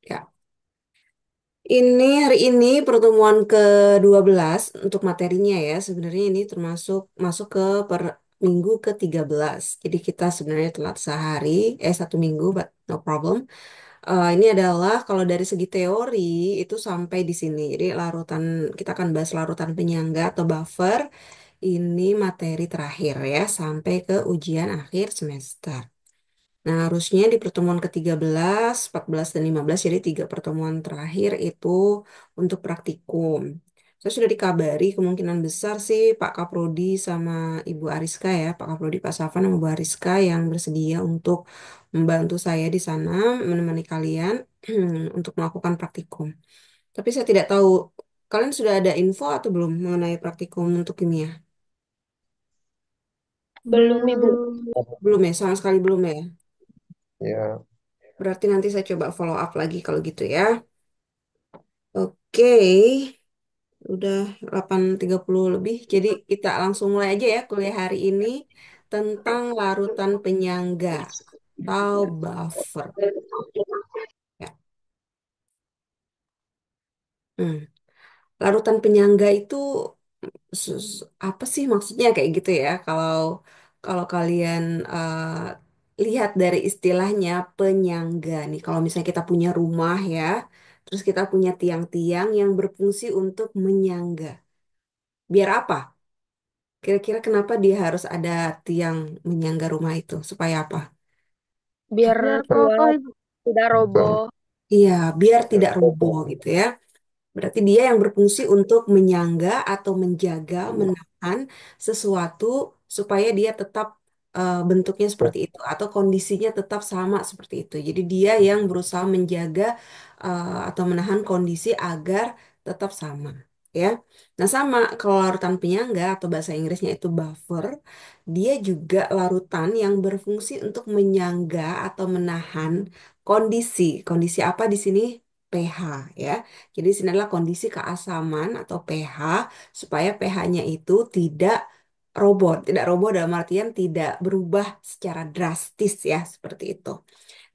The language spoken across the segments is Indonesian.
Ya, ini hari ini pertemuan ke-12 untuk materinya ya. Sebenarnya ini termasuk masuk ke minggu ke-13. Jadi kita sebenarnya telat sehari, 1 minggu, but no problem. Ini adalah kalau dari segi teori itu sampai di sini. Jadi larutan, kita akan bahas larutan penyangga atau buffer. Ini materi terakhir ya, sampai ke ujian akhir semester. Nah, harusnya di pertemuan ke-13, 14, dan 15, jadi 3 pertemuan terakhir itu untuk praktikum. Saya sudah dikabari kemungkinan besar sih Pak Kaprodi sama Ibu Ariska ya, Pak Kaprodi, Pak Safan, sama Ibu Ariska yang bersedia untuk membantu saya di sana, menemani kalian untuk melakukan praktikum. Tapi saya tidak tahu, kalian sudah ada info atau belum mengenai praktikum untuk kimia? Belum, Ibu. Belum ya, sama sekali belum ya. Ya, Berarti nanti saya coba follow up lagi kalau gitu ya. Oke, udah 8.30 lebih. Jadi kita langsung mulai aja ya kuliah hari ini tentang larutan penyangga atau buffer. Ya. Hmm. Larutan penyangga itu apa sih maksudnya kayak gitu ya? Kalau kalau kalian lihat dari istilahnya penyangga nih, kalau misalnya kita punya rumah ya, terus kita punya tiang-tiang yang berfungsi untuk menyangga. Biar apa? Kira-kira kenapa dia harus ada tiang menyangga rumah itu? Supaya apa? Biar Biar kokoh kuat, Ibu. tidak roboh. Hmm. Iya, biar tidak roboh gitu ya. Berarti dia yang berfungsi untuk menyangga atau menjaga, menahan sesuatu supaya dia tetap bentuknya seperti itu atau kondisinya tetap sama seperti itu. Jadi dia yang berusaha menjaga atau menahan kondisi agar tetap sama, ya. Nah, sama kalau larutan penyangga atau bahasa Inggrisnya itu buffer, dia juga larutan yang berfungsi untuk menyangga atau menahan kondisi. Kondisi apa di sini? pH, ya. Jadi di sini adalah kondisi keasaman atau pH supaya pH-nya itu tidak robot. Tidak robot dalam artian tidak berubah secara drastis ya, seperti itu.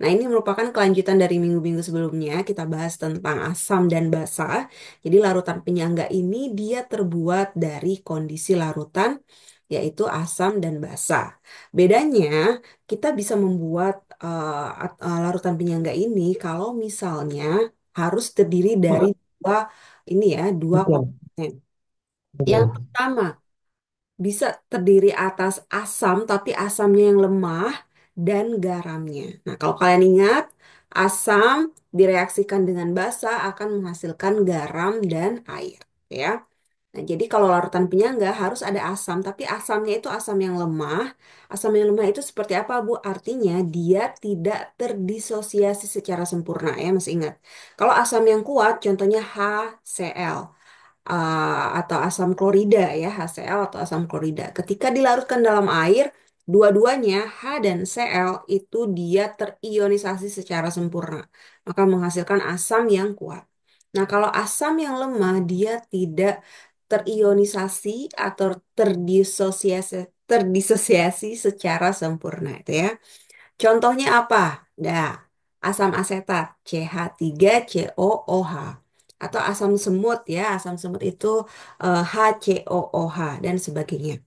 Nah, ini merupakan kelanjutan dari minggu-minggu sebelumnya. Kita bahas tentang asam dan basa. Jadi larutan penyangga ini dia terbuat dari kondisi larutan yaitu asam dan basa. Bedanya, kita bisa membuat larutan penyangga ini kalau misalnya harus terdiri dari dua ini ya, dua komponen. Yang pertama, bisa terdiri atas asam, tapi asamnya yang lemah dan garamnya. Nah, kalau kalian ingat, asam direaksikan dengan basa akan menghasilkan garam dan air, ya. Nah, jadi kalau larutan penyangga harus ada asam, tapi asamnya itu asam yang lemah. Asam yang lemah itu seperti apa, Bu? Artinya dia tidak terdisosiasi secara sempurna, ya, masih ingat. Kalau asam yang kuat, contohnya HCl atau asam klorida ya, HCl atau asam klorida. Ketika dilarutkan dalam air, dua-duanya H dan Cl itu dia terionisasi secara sempurna, maka menghasilkan asam yang kuat. Nah, kalau asam yang lemah dia tidak terionisasi atau terdisosiasi secara sempurna itu ya. Contohnya apa? Nah, asam asetat CH3COOH atau asam semut ya, asam semut itu HCOOH dan sebagainya.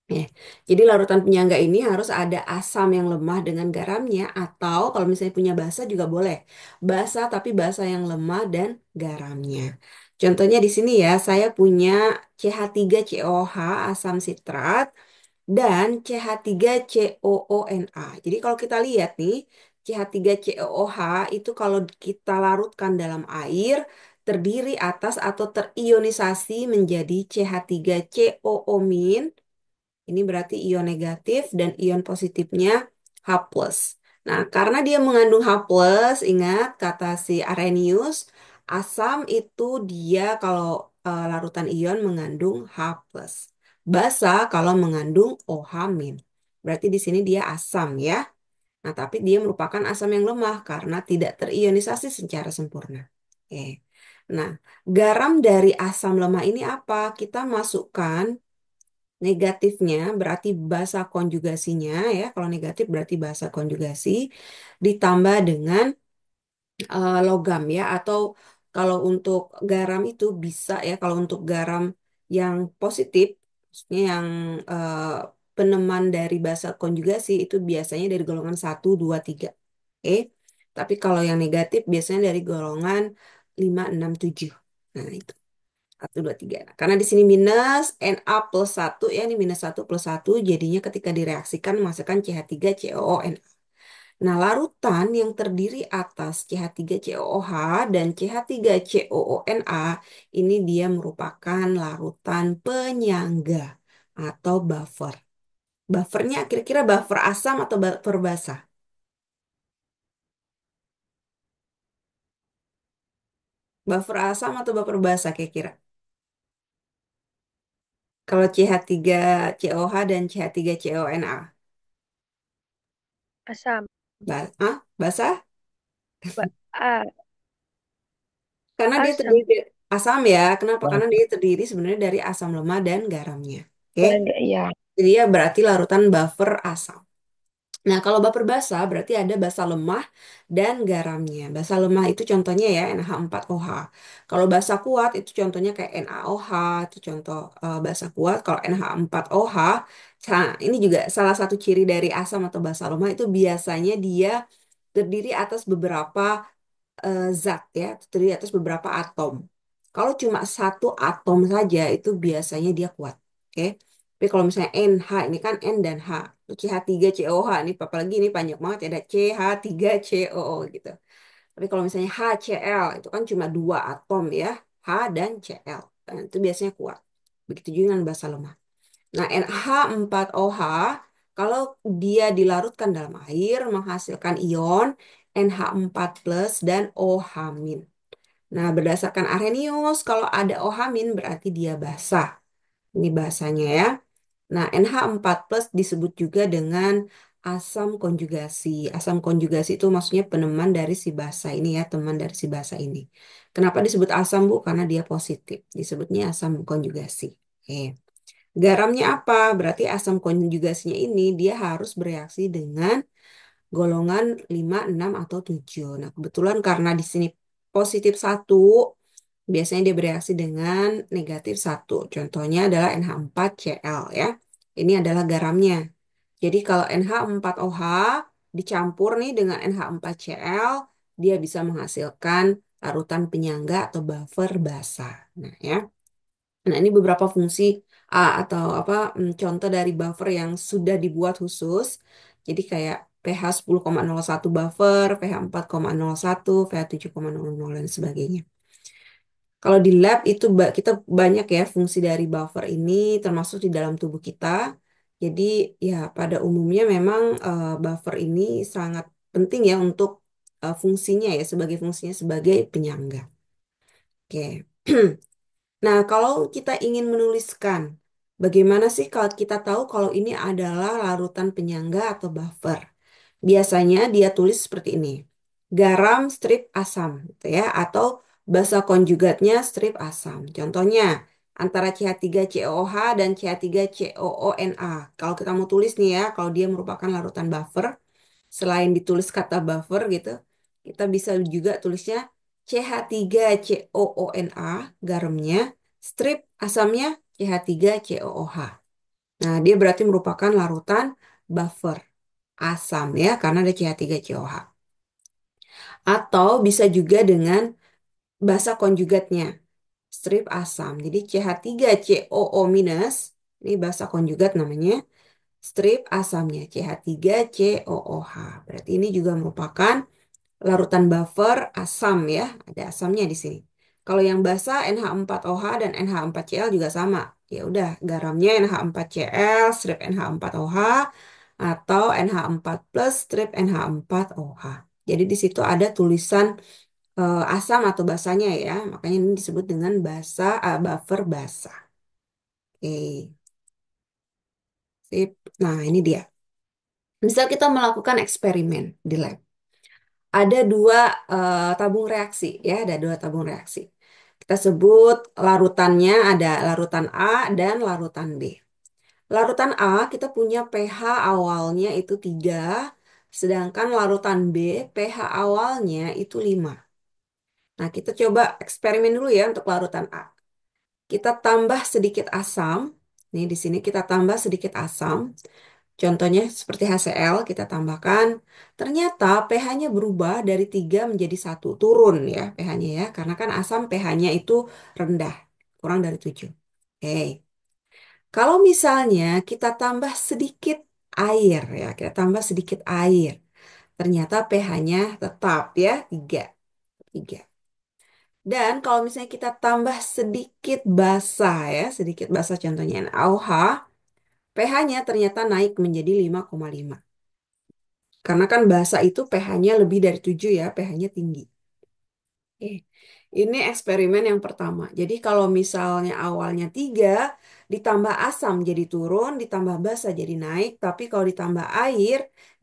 Ya. Jadi larutan penyangga ini harus ada asam yang lemah dengan garamnya atau kalau misalnya punya basa juga boleh. Basa tapi basa yang lemah dan garamnya. Contohnya di sini ya, saya punya CH3COOH asam sitrat dan CH3COONA. Jadi kalau kita lihat nih, CH3COOH itu kalau kita larutkan dalam air terdiri atas atau terionisasi menjadi CH3COO-. Ini berarti ion negatif dan ion positifnya H+. Nah, karena dia mengandung H+, ingat kata si Arrhenius, asam itu dia kalau larutan ion mengandung H+. Basa kalau mengandung OH-. Berarti di sini dia asam ya. Nah, tapi dia merupakan asam yang lemah karena tidak terionisasi secara sempurna. Oke. Nah, garam dari asam lemah ini apa? Kita masukkan negatifnya berarti basa konjugasinya ya. Kalau negatif berarti basa konjugasi ditambah dengan logam ya, atau kalau untuk garam itu bisa ya, kalau untuk garam yang positif, maksudnya yang eh, peneman dari basa konjugasi itu biasanya dari golongan 1, 2, 3. Oke. Tapi kalau yang negatif biasanya dari golongan 5, 6, 7. Nah, itu 1, 2, 3. Nah, karena di sini minus Na+1 ya, ini -1+1 jadinya ketika direaksikan menghasilkan CH3COON. Nah, larutan yang terdiri atas CH3COOH dan CH3COONA ini dia merupakan larutan penyangga atau buffer. Buffernya kira-kira buffer asam atau buffer basa? Buffer asam atau buffer basa kira-kira? Kalau CH3COH dan CH3CONA. Asam. Basa? Ba A. Karena dia Asam. terdiri dari asam ya. Kenapa? Karena dia terdiri sebenarnya dari asam lemah dan garamnya. Oke. Dan ya. Jadi dia berarti larutan buffer asam. Nah, kalau buffer basa berarti ada basa lemah dan garamnya. Basa lemah itu contohnya ya NH4OH. Kalau basa kuat itu contohnya kayak NaOH, itu contoh basa kuat. Kalau NH4OH, nah ini juga salah satu ciri dari asam atau basa lemah itu biasanya dia terdiri atas beberapa zat ya, terdiri atas beberapa atom. Kalau cuma satu atom saja itu biasanya dia kuat. Oke. Tapi kalau misalnya NH ini kan N dan H, CH3COH ini apalagi ini panjang banget ya ada CH3COO gitu. Tapi kalau misalnya HCl itu kan cuma dua atom ya, H dan Cl. Nah, itu biasanya kuat. Begitu juga dengan basa lemah. Nah, NH4OH kalau dia dilarutkan dalam air menghasilkan ion NH4+ dan OH-. Nah, berdasarkan Arrhenius, kalau ada OH- berarti dia basa. Ini bahasanya ya. Nah, NH4+ disebut juga dengan asam konjugasi. Asam konjugasi itu maksudnya peneman dari si basa ini ya, teman dari si basa ini. Kenapa disebut asam, Bu? Karena dia positif. Disebutnya asam konjugasi. Oke. Garamnya apa? Berarti asam konjugasinya ini dia harus bereaksi dengan golongan 5, 6, atau 7. Nah, kebetulan karena di sini +1, biasanya dia bereaksi dengan -1. Contohnya adalah NH4Cl ya. Ini adalah garamnya. Jadi kalau NH4OH dicampur nih dengan NH4Cl, dia bisa menghasilkan larutan penyangga atau buffer basa. Nah, ya. Nah, ini beberapa fungsi atau apa contoh dari buffer yang sudah dibuat khusus. Jadi kayak pH 10,01 buffer, pH 4,01, pH 7,00 dan sebagainya. Kalau di lab itu kita banyak ya fungsi dari buffer ini termasuk di dalam tubuh kita. Jadi ya pada umumnya memang buffer ini sangat penting ya untuk fungsinya ya fungsinya sebagai penyangga. Oke. Nah, kalau kita ingin menuliskan, bagaimana sih kalau kita tahu kalau ini adalah larutan penyangga atau buffer? Biasanya dia tulis seperti ini. Garam strip asam, gitu ya, atau basa konjugatnya strip asam. Contohnya, antara CH3COOH dan CH3COONA. Kalau kita mau tulis nih ya, kalau dia merupakan larutan buffer, selain ditulis kata buffer gitu, kita bisa juga tulisnya CH3COONA, garamnya, strip asamnya CH3COOH. Nah, dia berarti merupakan larutan buffer asam ya, karena ada CH3COOH. Atau bisa juga dengan basa konjugatnya, strip asam. Jadi CH3COO-, ini basa konjugat namanya, strip asamnya CH3COOH. Berarti ini juga merupakan larutan buffer asam ya, ada asamnya di sini. Kalau yang basa NH4OH dan NH4Cl juga sama. Ya udah, garamnya NH4Cl strip NH4OH atau NH4 plus strip NH4OH. Jadi di situ ada tulisan asam atau basanya ya, makanya ini disebut dengan buffer basa. Oke, sip. Nah, ini dia. Misal kita melakukan eksperimen di lab. Ada dua tabung reaksi ya, ada dua tabung reaksi. Kita sebut larutannya ada larutan A dan larutan B. Larutan A kita punya pH awalnya itu 3 Sedangkan larutan B, pH awalnya itu 5. Nah, kita coba eksperimen dulu ya untuk larutan A. Kita tambah sedikit asam. Nih, di sini kita tambah sedikit asam. Contohnya seperti HCl, kita tambahkan. Ternyata pH-nya berubah dari 3 menjadi 1. Turun ya pH-nya ya. Karena kan asam pH-nya itu rendah. Kurang dari 7. Oke. Kalau misalnya kita tambah sedikit air ya. Kita tambah sedikit air. Ternyata pH-nya tetap ya 3. 3. Dan kalau misalnya kita tambah sedikit basa ya, sedikit basa contohnya NaOH, pH-nya ternyata naik menjadi 5,5. Karena kan basa itu pH-nya lebih dari 7 ya, pH-nya tinggi. Oke. Ini eksperimen yang pertama. Jadi kalau misalnya awalnya 3, ditambah asam jadi turun, ditambah basa jadi naik, tapi kalau ditambah air,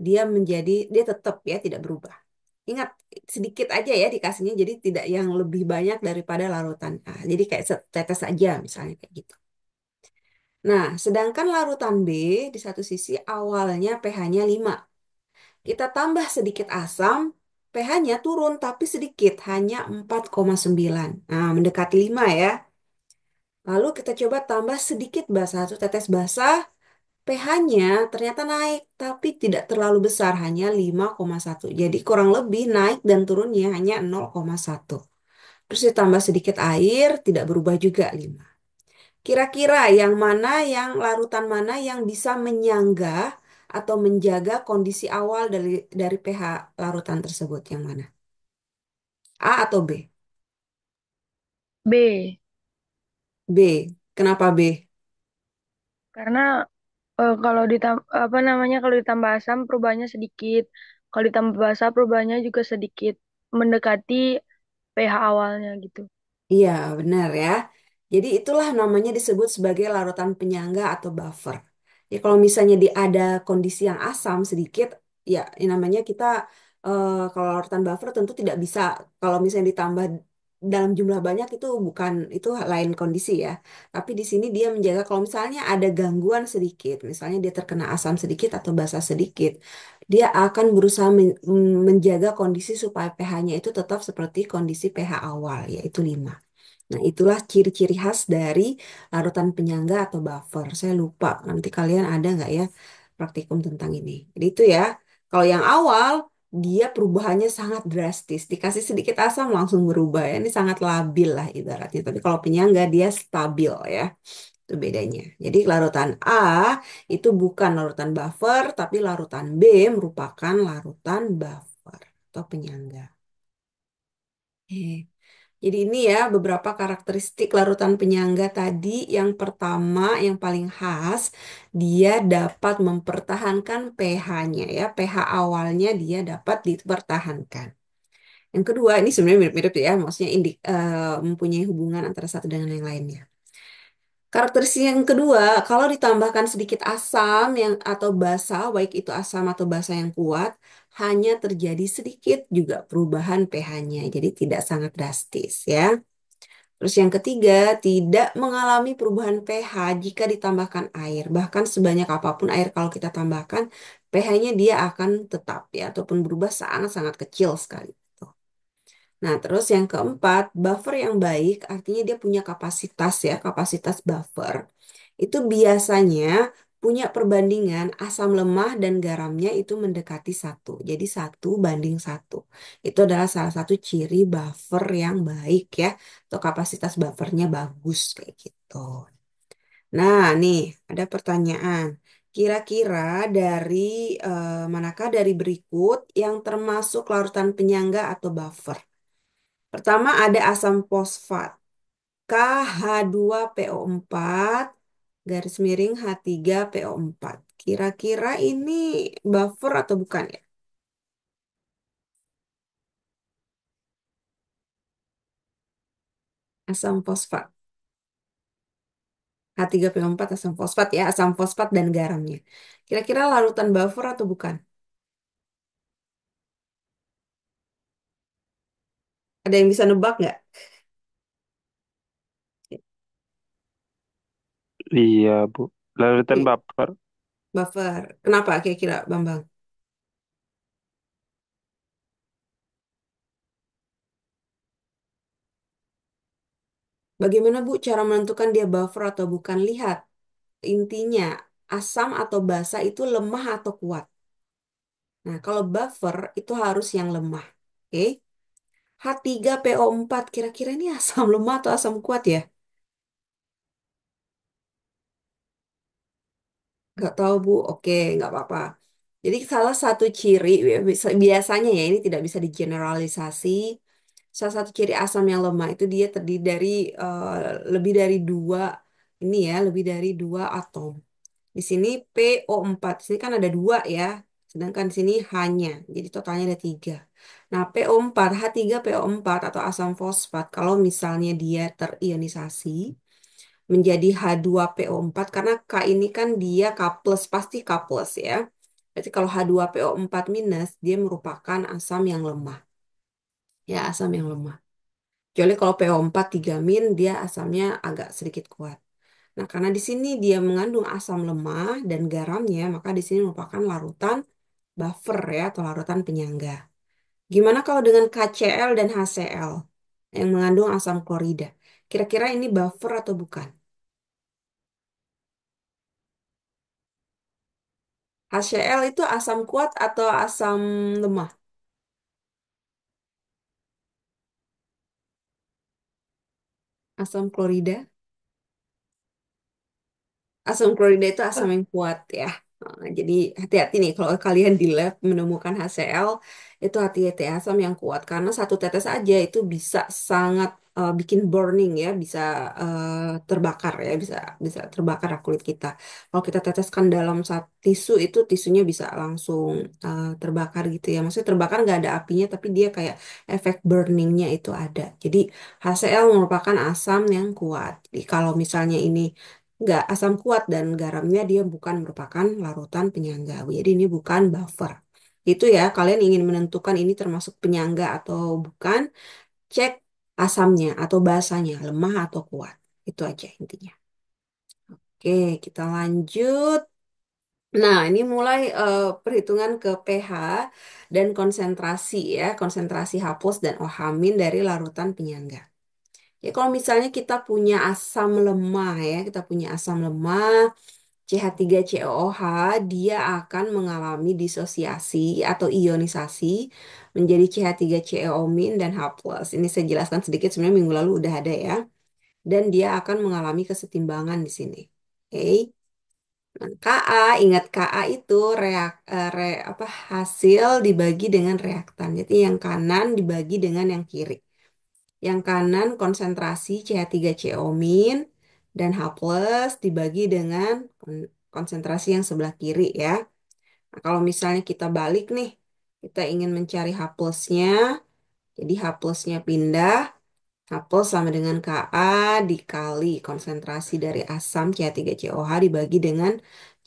dia tetap ya tidak berubah. Ingat, sedikit aja ya dikasihnya, jadi tidak yang lebih banyak daripada larutan A. Jadi kayak setetes aja misalnya kayak gitu. Nah, sedangkan larutan B di satu sisi awalnya pH-nya 5. Kita tambah sedikit asam, pH-nya turun tapi sedikit, hanya 4,9. Nah, mendekati 5 ya. Lalu kita coba tambah sedikit basa, satu tetes basa, pH-nya ternyata naik, tapi tidak terlalu besar, hanya 5,1. Jadi kurang lebih naik dan turunnya hanya 0,1. Terus ditambah sedikit air, tidak berubah juga 5. Kira-kira yang larutan mana yang bisa menyangga atau menjaga kondisi awal dari pH larutan tersebut? Yang mana? A atau B? B. B. Kenapa B? Karena kalau apa namanya kalau ditambah asam perubahannya sedikit. Kalau ditambah basa perubahannya juga sedikit mendekati pH awalnya gitu. Iya, benar ya. Jadi itulah namanya disebut sebagai larutan penyangga atau buffer. Ya, kalau misalnya ada kondisi yang asam sedikit, ya ini namanya kita kalau larutan buffer tentu tidak bisa. Kalau misalnya ditambah dalam jumlah banyak itu bukan itu lain kondisi ya. Tapi di sini dia menjaga kalau misalnya ada gangguan sedikit, misalnya dia terkena asam sedikit atau basa sedikit, dia akan berusaha menjaga kondisi supaya pH-nya itu tetap seperti kondisi pH awal, yaitu 5. Nah, itulah ciri-ciri khas dari larutan penyangga atau buffer. Saya lupa, nanti kalian ada nggak ya praktikum tentang ini. Jadi itu ya, kalau yang awal, dia perubahannya sangat drastis. Dikasih sedikit asam langsung berubah ya. Ini sangat labil lah ibaratnya. Tapi kalau penyangga, dia stabil ya. Itu bedanya. Jadi larutan A itu bukan larutan buffer, tapi larutan B merupakan larutan buffer atau penyangga. Oke. Jadi ini ya beberapa karakteristik larutan penyangga tadi. Yang pertama, yang paling khas, dia dapat mempertahankan pH-nya ya. pH awalnya dia dapat dipertahankan. Yang kedua, ini sebenarnya mirip-mirip ya, maksudnya mempunyai hubungan antara satu dengan yang lainnya. Karakteristik yang kedua, kalau ditambahkan sedikit asam yang atau basa, baik itu asam atau basa yang kuat, hanya terjadi sedikit juga perubahan pH-nya. Jadi tidak sangat drastis ya. Terus yang ketiga, tidak mengalami perubahan pH jika ditambahkan air. Bahkan sebanyak apapun air kalau kita tambahkan, pH-nya dia akan tetap ya, ataupun berubah sangat-sangat kecil sekali. Nah, terus yang keempat, buffer yang baik artinya dia punya kapasitas ya, kapasitas buffer. Itu biasanya punya perbandingan asam lemah dan garamnya itu mendekati 1. Jadi 1:1. Itu adalah salah satu ciri buffer yang baik ya. Atau kapasitas buffernya bagus kayak gitu. Nah, nih ada pertanyaan. Kira-kira dari manakah dari berikut yang termasuk larutan penyangga atau buffer? Pertama ada asam fosfat, KH2PO4 garis miring H3PO4. Kira-kira ini buffer atau bukan ya? Asam fosfat. H3PO4 asam fosfat ya, asam fosfat dan garamnya. Kira-kira larutan buffer atau bukan? Ada yang bisa nebak nggak? Iya, Bu. Larutan Oke, baper. buffer. Kenapa kira-kira Bambang? Bagaimana Bu cara menentukan dia buffer atau bukan? Lihat, intinya asam atau basa itu lemah atau kuat. Nah, kalau buffer itu harus yang lemah. Oke? H3PO4 kira-kira ini asam lemah atau asam kuat ya? Nggak tahu Bu, oke nggak apa-apa. Jadi salah satu ciri, ya, biasanya ya ini tidak bisa digeneralisasi. Salah satu ciri asam yang lemah itu dia terdiri dari lebih dari dua, ini ya, lebih dari dua atom. Di sini PO4, di sini kan ada dua ya, sedangkan di sini hanya, jadi totalnya ada tiga. Nah, PO4, H3PO4 atau asam fosfat, kalau misalnya dia terionisasi, menjadi H2PO4 karena K ini kan dia K plus pasti K plus ya. Berarti kalau H2PO4 minus dia merupakan asam yang lemah. Ya, asam yang lemah. Kecuali kalau PO4 3 min dia asamnya agak sedikit kuat. Nah, karena di sini dia mengandung asam lemah dan garamnya, maka di sini merupakan larutan buffer ya atau larutan penyangga. Gimana kalau dengan KCl dan HCl yang mengandung asam klorida? Kira-kira ini buffer atau bukan? HCl itu asam kuat atau asam lemah? Asam klorida. Asam klorida itu asam Eh, yang kuat ya. Jadi hati-hati nih kalau kalian di lab menemukan HCl itu hati-hati asam yang kuat karena satu tetes aja itu bisa sangat bikin burning ya, bisa terbakar ya, bisa bisa terbakar kulit kita. Kalau kita teteskan dalam tisu itu tisunya bisa langsung terbakar gitu ya. Maksudnya terbakar nggak ada apinya tapi dia kayak efek burningnya itu ada. Jadi HCl merupakan asam yang kuat. Jadi kalau misalnya ini nggak asam kuat dan garamnya dia bukan merupakan larutan penyangga. Jadi ini bukan buffer. Itu ya, kalian ingin menentukan ini termasuk penyangga atau bukan, cek asamnya atau basanya, lemah atau kuat. Itu aja intinya. Oke, kita lanjut. Nah, ini mulai perhitungan ke pH dan konsentrasi ya, konsentrasi H+ plus dan OH- dari larutan penyangga. Ya, kalau misalnya kita punya asam lemah ya, kita punya asam lemah CH3COOH dia akan mengalami disosiasi atau ionisasi menjadi CH3COO- dan H+. Ini saya jelaskan sedikit sebenarnya minggu lalu udah ada ya. Dan dia akan mengalami kesetimbangan di sini. Oke. Nah, Ka, ingat Ka itu apa hasil dibagi dengan reaktan. Jadi yang kanan dibagi dengan yang kiri. Yang kanan konsentrasi CH3CO- dan H+ plus dibagi dengan konsentrasi yang sebelah kiri ya. Nah, kalau misalnya kita balik nih, kita ingin mencari H plusnya, jadi H plusnya pindah, H plus sama dengan Ka dikali konsentrasi dari asam CH3COH dibagi dengan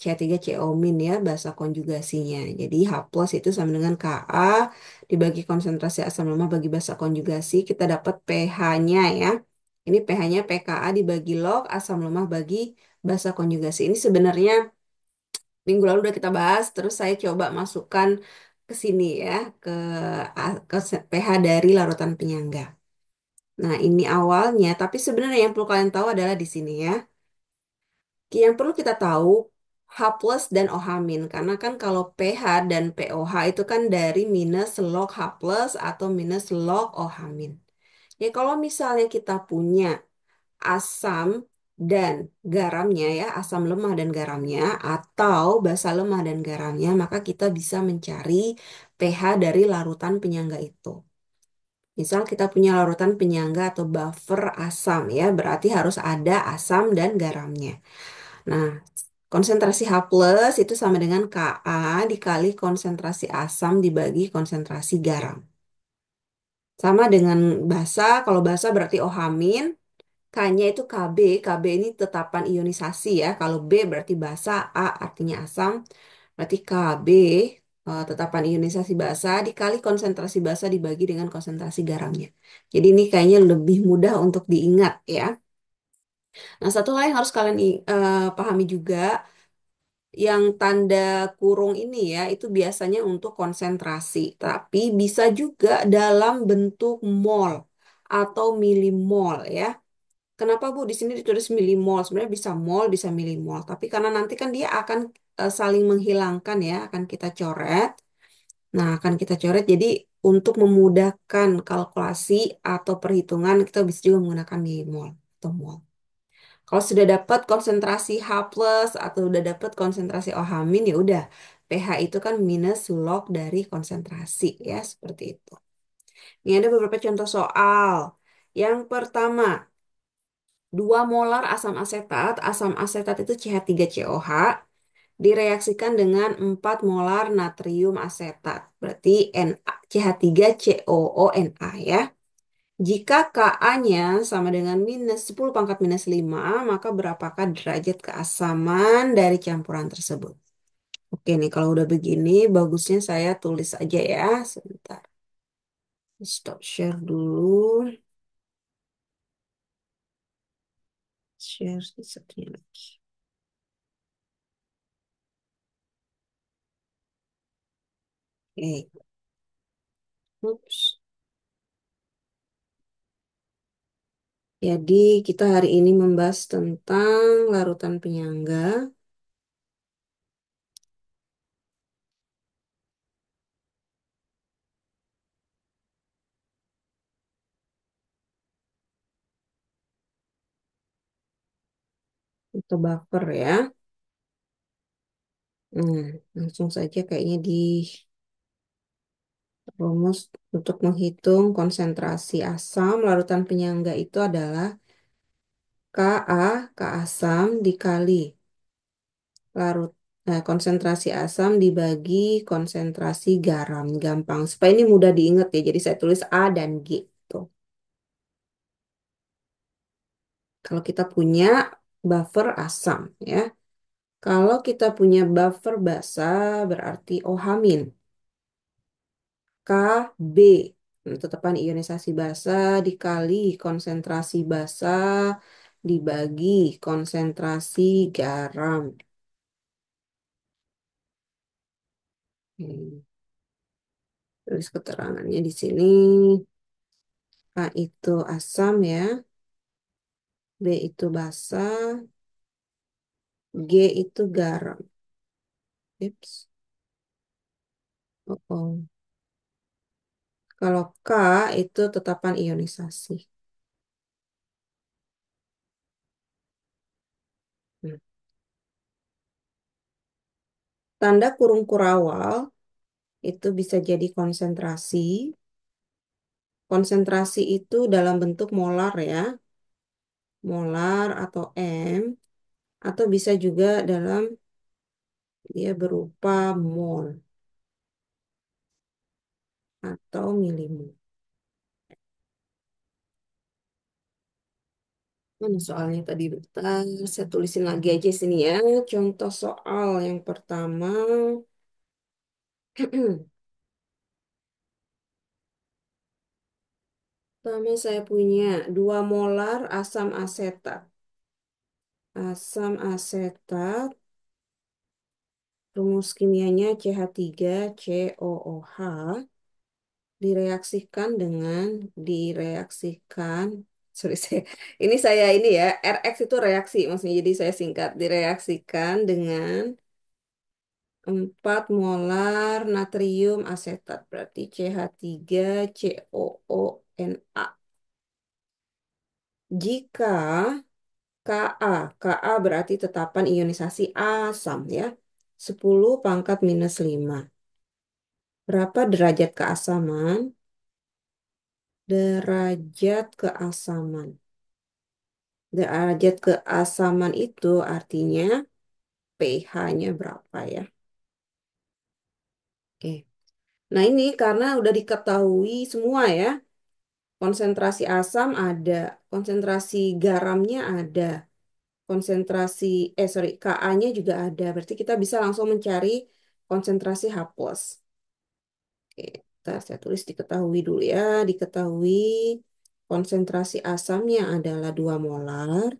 CH3CO- ya, bahasa konjugasinya. Jadi H plus itu sama dengan Ka dibagi konsentrasi asam lemah bagi bahasa konjugasi, kita dapat pH-nya ya. Ini pH-nya pKa dibagi log asam lemah bagi bahasa konjugasi. Ini sebenarnya minggu lalu udah kita bahas, terus saya coba masukkan ke sini ya, ke, ke pH dari larutan penyangga. Nah, ini awalnya, tapi sebenarnya yang perlu kalian tahu adalah di sini ya. Yang perlu kita tahu H plus dan OH min, karena kan kalau pH dan POH itu kan dari minus log H plus atau minus log OH min. Ya, kalau misalnya kita punya asam dan garamnya ya, asam lemah dan garamnya, atau basa lemah dan garamnya, maka kita bisa mencari pH dari larutan penyangga itu. Misal kita punya larutan penyangga atau buffer asam ya, berarti harus ada asam dan garamnya. Nah, konsentrasi H plus itu sama dengan Ka dikali konsentrasi asam dibagi konsentrasi garam. Sama dengan basa, kalau basa berarti OH min, K-nya itu Kb, Kb ini tetapan ionisasi ya. Kalau B berarti basa, A artinya asam, berarti Kb tetapan ionisasi basa dikali konsentrasi basa dibagi dengan konsentrasi garamnya. Jadi ini kayaknya lebih mudah untuk diingat ya. Nah, satu hal yang harus kalian pahami juga, yang tanda kurung ini ya, itu biasanya untuk konsentrasi, tapi bisa juga dalam bentuk mol atau milimol ya. Kenapa Bu di sini ditulis milimol? Sebenarnya bisa mol, bisa milimol. Tapi karena nanti kan dia akan saling menghilangkan ya, akan kita coret. Nah, akan kita coret. Jadi untuk memudahkan kalkulasi atau perhitungan, kita bisa juga menggunakan milimol atau mol. Kalau sudah dapat konsentrasi H plus atau udah dapat konsentrasi OH min, ya udah. pH itu kan minus log dari konsentrasi ya, seperti itu. Ini ada beberapa contoh soal. Yang pertama, 2 molar asam asetat itu CH3COH, direaksikan dengan 4 molar natrium asetat. Berarti CH3COONA ya. Jika Ka-nya sama dengan minus 10 pangkat minus 5, maka berapakah derajat keasaman dari campuran tersebut? Oke nih, kalau udah begini, bagusnya saya tulis aja ya. Sebentar. Stop share dulu. Share satunya lagi. Oke. Ups. Jadi kita hari ini membahas tentang larutan penyangga atau buffer ya. Hmm, langsung saja kayaknya di rumus untuk menghitung konsentrasi asam larutan penyangga itu adalah Ka, Ka asam dikali larut konsentrasi asam dibagi konsentrasi garam. Gampang. Supaya ini mudah diingat ya. Jadi saya tulis A dan G. Tuh. Kalau kita punya buffer asam ya. Kalau kita punya buffer basa berarti OH min. Kb. Nah, tetapan ionisasi basa dikali konsentrasi basa dibagi konsentrasi garam. Hmm, tulis keterangannya di sini. A itu asam ya, B itu basa, G itu garam. Ups. Oh, oh. Kalau K itu tetapan ionisasi. Nah, tanda kurung kurawal itu bisa jadi konsentrasi. Konsentrasi itu dalam bentuk molar ya, molar atau M, atau bisa juga dalam dia berupa mol atau milimol. Mana soalnya tadi bentar, saya tulisin lagi aja sini ya. Contoh soal yang pertama. Pertama saya punya 2 molar asam asetat. Asam asetat, rumus kimianya CH3COOH, direaksikan, sorry ini ya, RX itu reaksi, maksudnya jadi saya singkat, direaksikan dengan 4 molar natrium asetat, berarti CH3COONA. Jika Ka, Ka berarti tetapan ionisasi asam ya. 10 pangkat minus 5. Berapa derajat keasaman? Derajat keasaman. Derajat keasaman itu artinya pH-nya berapa ya? Oke. Nah ini karena udah diketahui semua ya. Konsentrasi asam ada, konsentrasi garamnya ada, konsentrasi, Ka-nya juga ada. Berarti kita bisa langsung mencari konsentrasi H+. Oke, saya tulis diketahui dulu ya. Diketahui konsentrasi asamnya adalah 2 molar.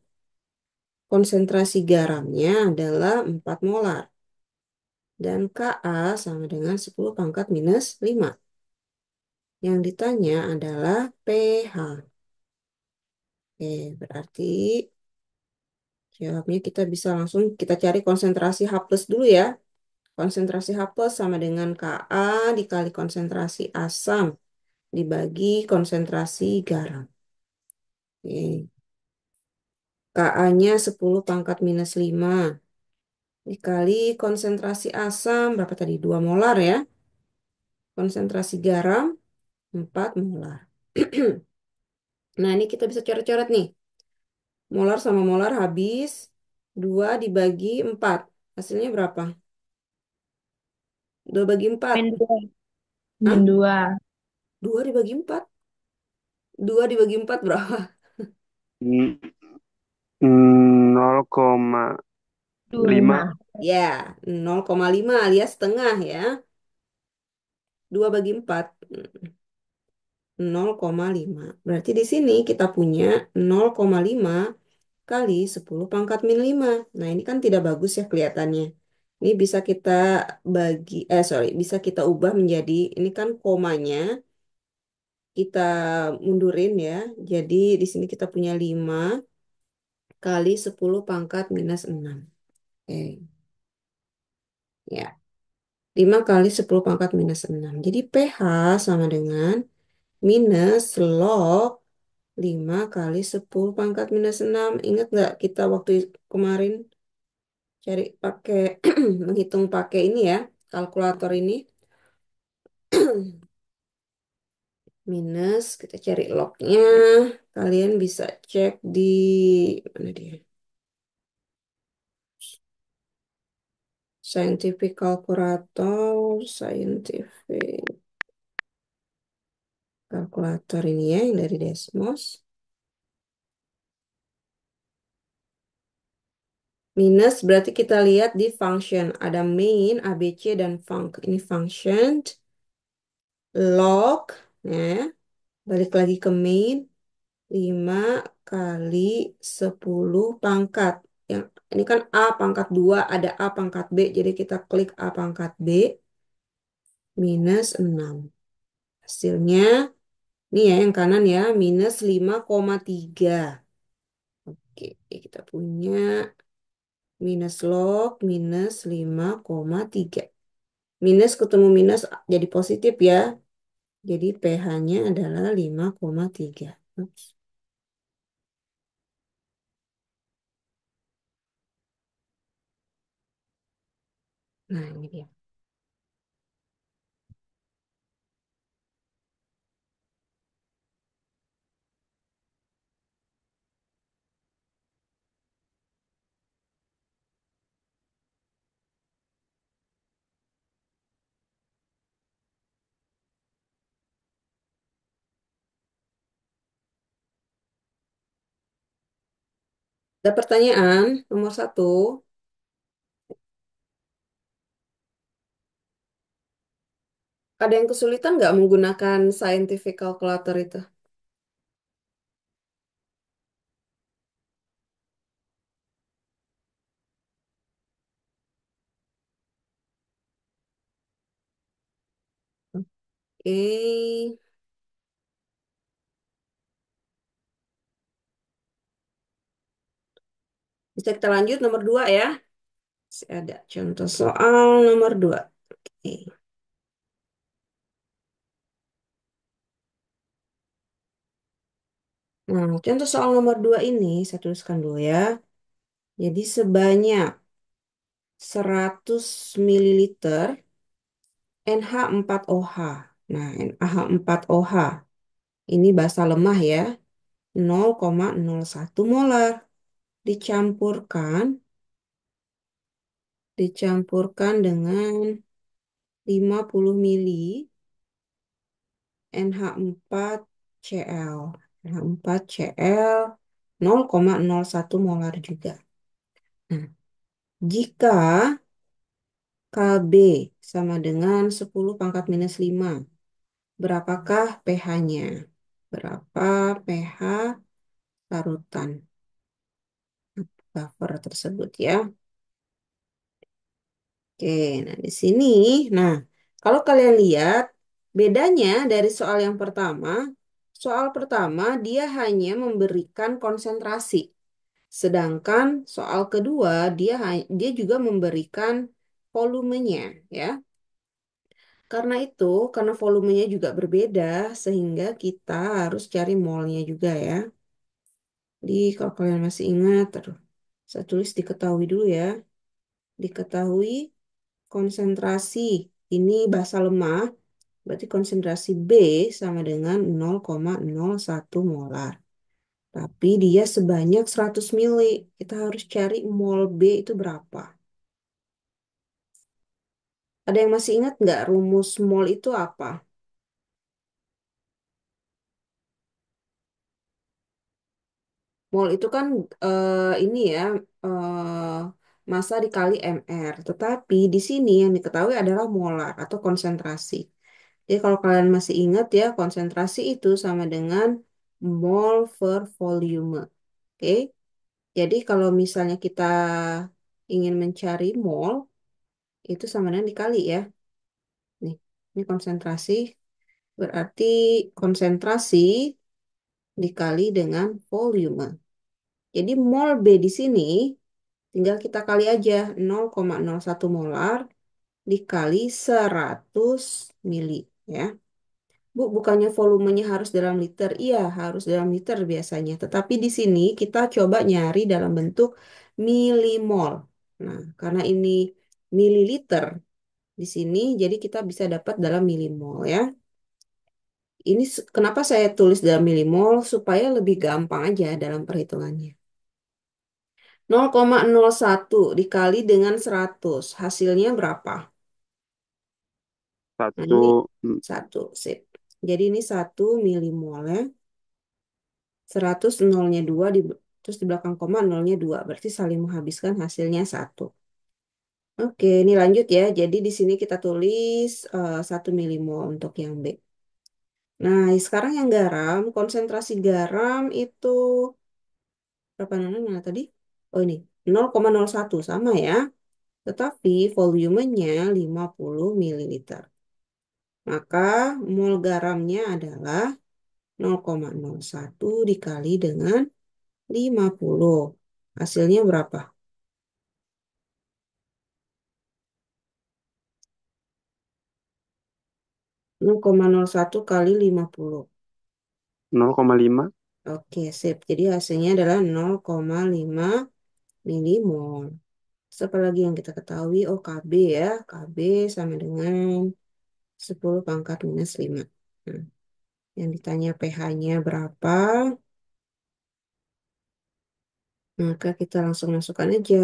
Konsentrasi garamnya adalah 4 molar. Dan Ka sama dengan 10 pangkat minus 5. Yang ditanya adalah pH. Berarti jawabnya kita bisa langsung kita cari konsentrasi H plus dulu ya. Konsentrasi H plus sama dengan Ka dikali konsentrasi asam dibagi konsentrasi garam. Oke. Ka-nya 10 pangkat minus 5 dikali konsentrasi asam berapa tadi? 2 molar ya. Konsentrasi garam 4 molar. Nah, ini kita bisa coret-coret nih. Molar sama molar habis. 2 dibagi 4. Hasilnya berapa? 2 bagi 4. Min dua. Hah? Min dua. 2 dibagi 4. 2 dibagi 4 berapa? Mm, 0,5. Lima. Ya, 0,5 alias setengah ya. 2 bagi 4. 0,5. Berarti di sini kita punya 0,5 kali 10 pangkat min 5. Nah, ini kan tidak bagus ya kelihatannya. Ini bisa kita bisa kita ubah menjadi, ini kan komanya, kita mundurin ya. Jadi di sini kita punya 5 kali 10 pangkat minus 6. Oke, ya. 5 kali 10 pangkat minus 6. Jadi pH sama dengan minus log 5 kali 10 pangkat minus 6. Ingat nggak kita waktu kemarin cari pakai menghitung pakai ini ya, kalkulator ini. Minus, kita cari lognya. Kalian bisa cek di mana dia? Scientific calculator, scientific kalkulator ini ya yang dari Desmos. Minus berarti kita lihat di function. Ada main, ABC, dan func. Ini function. Log. Ya. Balik lagi ke main. 5 kali 10 pangkat. Yang ini kan A pangkat 2 ada A pangkat B. Jadi kita klik A pangkat B. Minus 6. Hasilnya, ini ya yang kanan ya. Minus 5,3. Oke, kita punya minus log minus 5,3. Minus ketemu minus jadi positif ya. Jadi pH-nya adalah 5,3. Ups. Nah, ini dia. Ada pertanyaan nomor 1. Ada yang kesulitan nggak menggunakan scientific calculator itu? Oke, bisa kita lanjut nomor 2 ya. Masih ada contoh soal nomor 2. Oke. Nah, contoh soal nomor 2 ini saya tuliskan dulu ya. Jadi sebanyak 100 mililiter NH4OH. Nah, NaH4OH ini basa lemah ya. 0,01 molar. Dicampurkan dicampurkan dengan 50 mili NH4Cl. NH4Cl 0,01 molar juga. Nah, jika Kb sama dengan 10 pangkat minus 5, berapakah pH-nya? Berapa pH larutan buffer tersebut ya? Oke, nah di sini, nah kalau kalian lihat bedanya dari soal yang pertama, Soal pertama, dia hanya memberikan konsentrasi. Sedangkan soal kedua, dia juga memberikan volumenya, ya. Karena itu, karena volumenya juga berbeda, sehingga kita harus cari molnya juga ya. Jadi kalau kalian masih ingat, aduh, saya tulis diketahui dulu ya. Diketahui konsentrasi ini basa lemah, berarti konsentrasi B sama dengan 0,01 molar. Tapi dia sebanyak 100 mili. Kita harus cari mol B itu berapa. Ada yang masih ingat nggak rumus mol itu apa? Mol itu kan ini ya massa dikali mr. Tetapi di sini yang diketahui adalah molar atau konsentrasi. Jadi kalau kalian masih ingat ya konsentrasi itu sama dengan mol per volume. Oke. Jadi kalau misalnya kita ingin mencari mol itu sama dengan dikali ya. Nih, ini konsentrasi berarti konsentrasi dikali dengan volume. Jadi mol B di sini tinggal kita kali aja 0,01 molar dikali 100 mili ya. Bu, bukannya volumenya harus dalam liter? Iya, harus dalam liter biasanya. Tetapi di sini kita coba nyari dalam bentuk milimol. Nah, karena ini mililiter di sini, jadi kita bisa dapat dalam milimol ya. Ini kenapa saya tulis dalam milimol? Supaya lebih gampang aja dalam perhitungannya. 0,01 dikali dengan 100. Hasilnya berapa? Nah, Satu. ini satu, sip. Jadi ini 1 milimol ya. 100 nolnya 2 terus di belakang koma nolnya 2. Berarti saling menghabiskan hasilnya 1. Oke, ini lanjut ya. Jadi di sini kita tulis 1 milimol untuk yang B. Nah, sekarang yang garam, konsentrasi garam itu berapa nolnya tadi? Oh ini, 0,01 sama ya. Tetapi volumenya 50 mililiter. Maka mol garamnya adalah 0,01 dikali dengan 50. Hasilnya berapa? 0,01 kali 50. 0,5. Oke, sip. Jadi hasilnya adalah 0,5 milimol. Terus lagi yang kita ketahui? Oh, Kb ya. Kb sama dengan 10 pangkat minus 5. Nah, yang ditanya pH-nya berapa, maka kita langsung masukkan aja.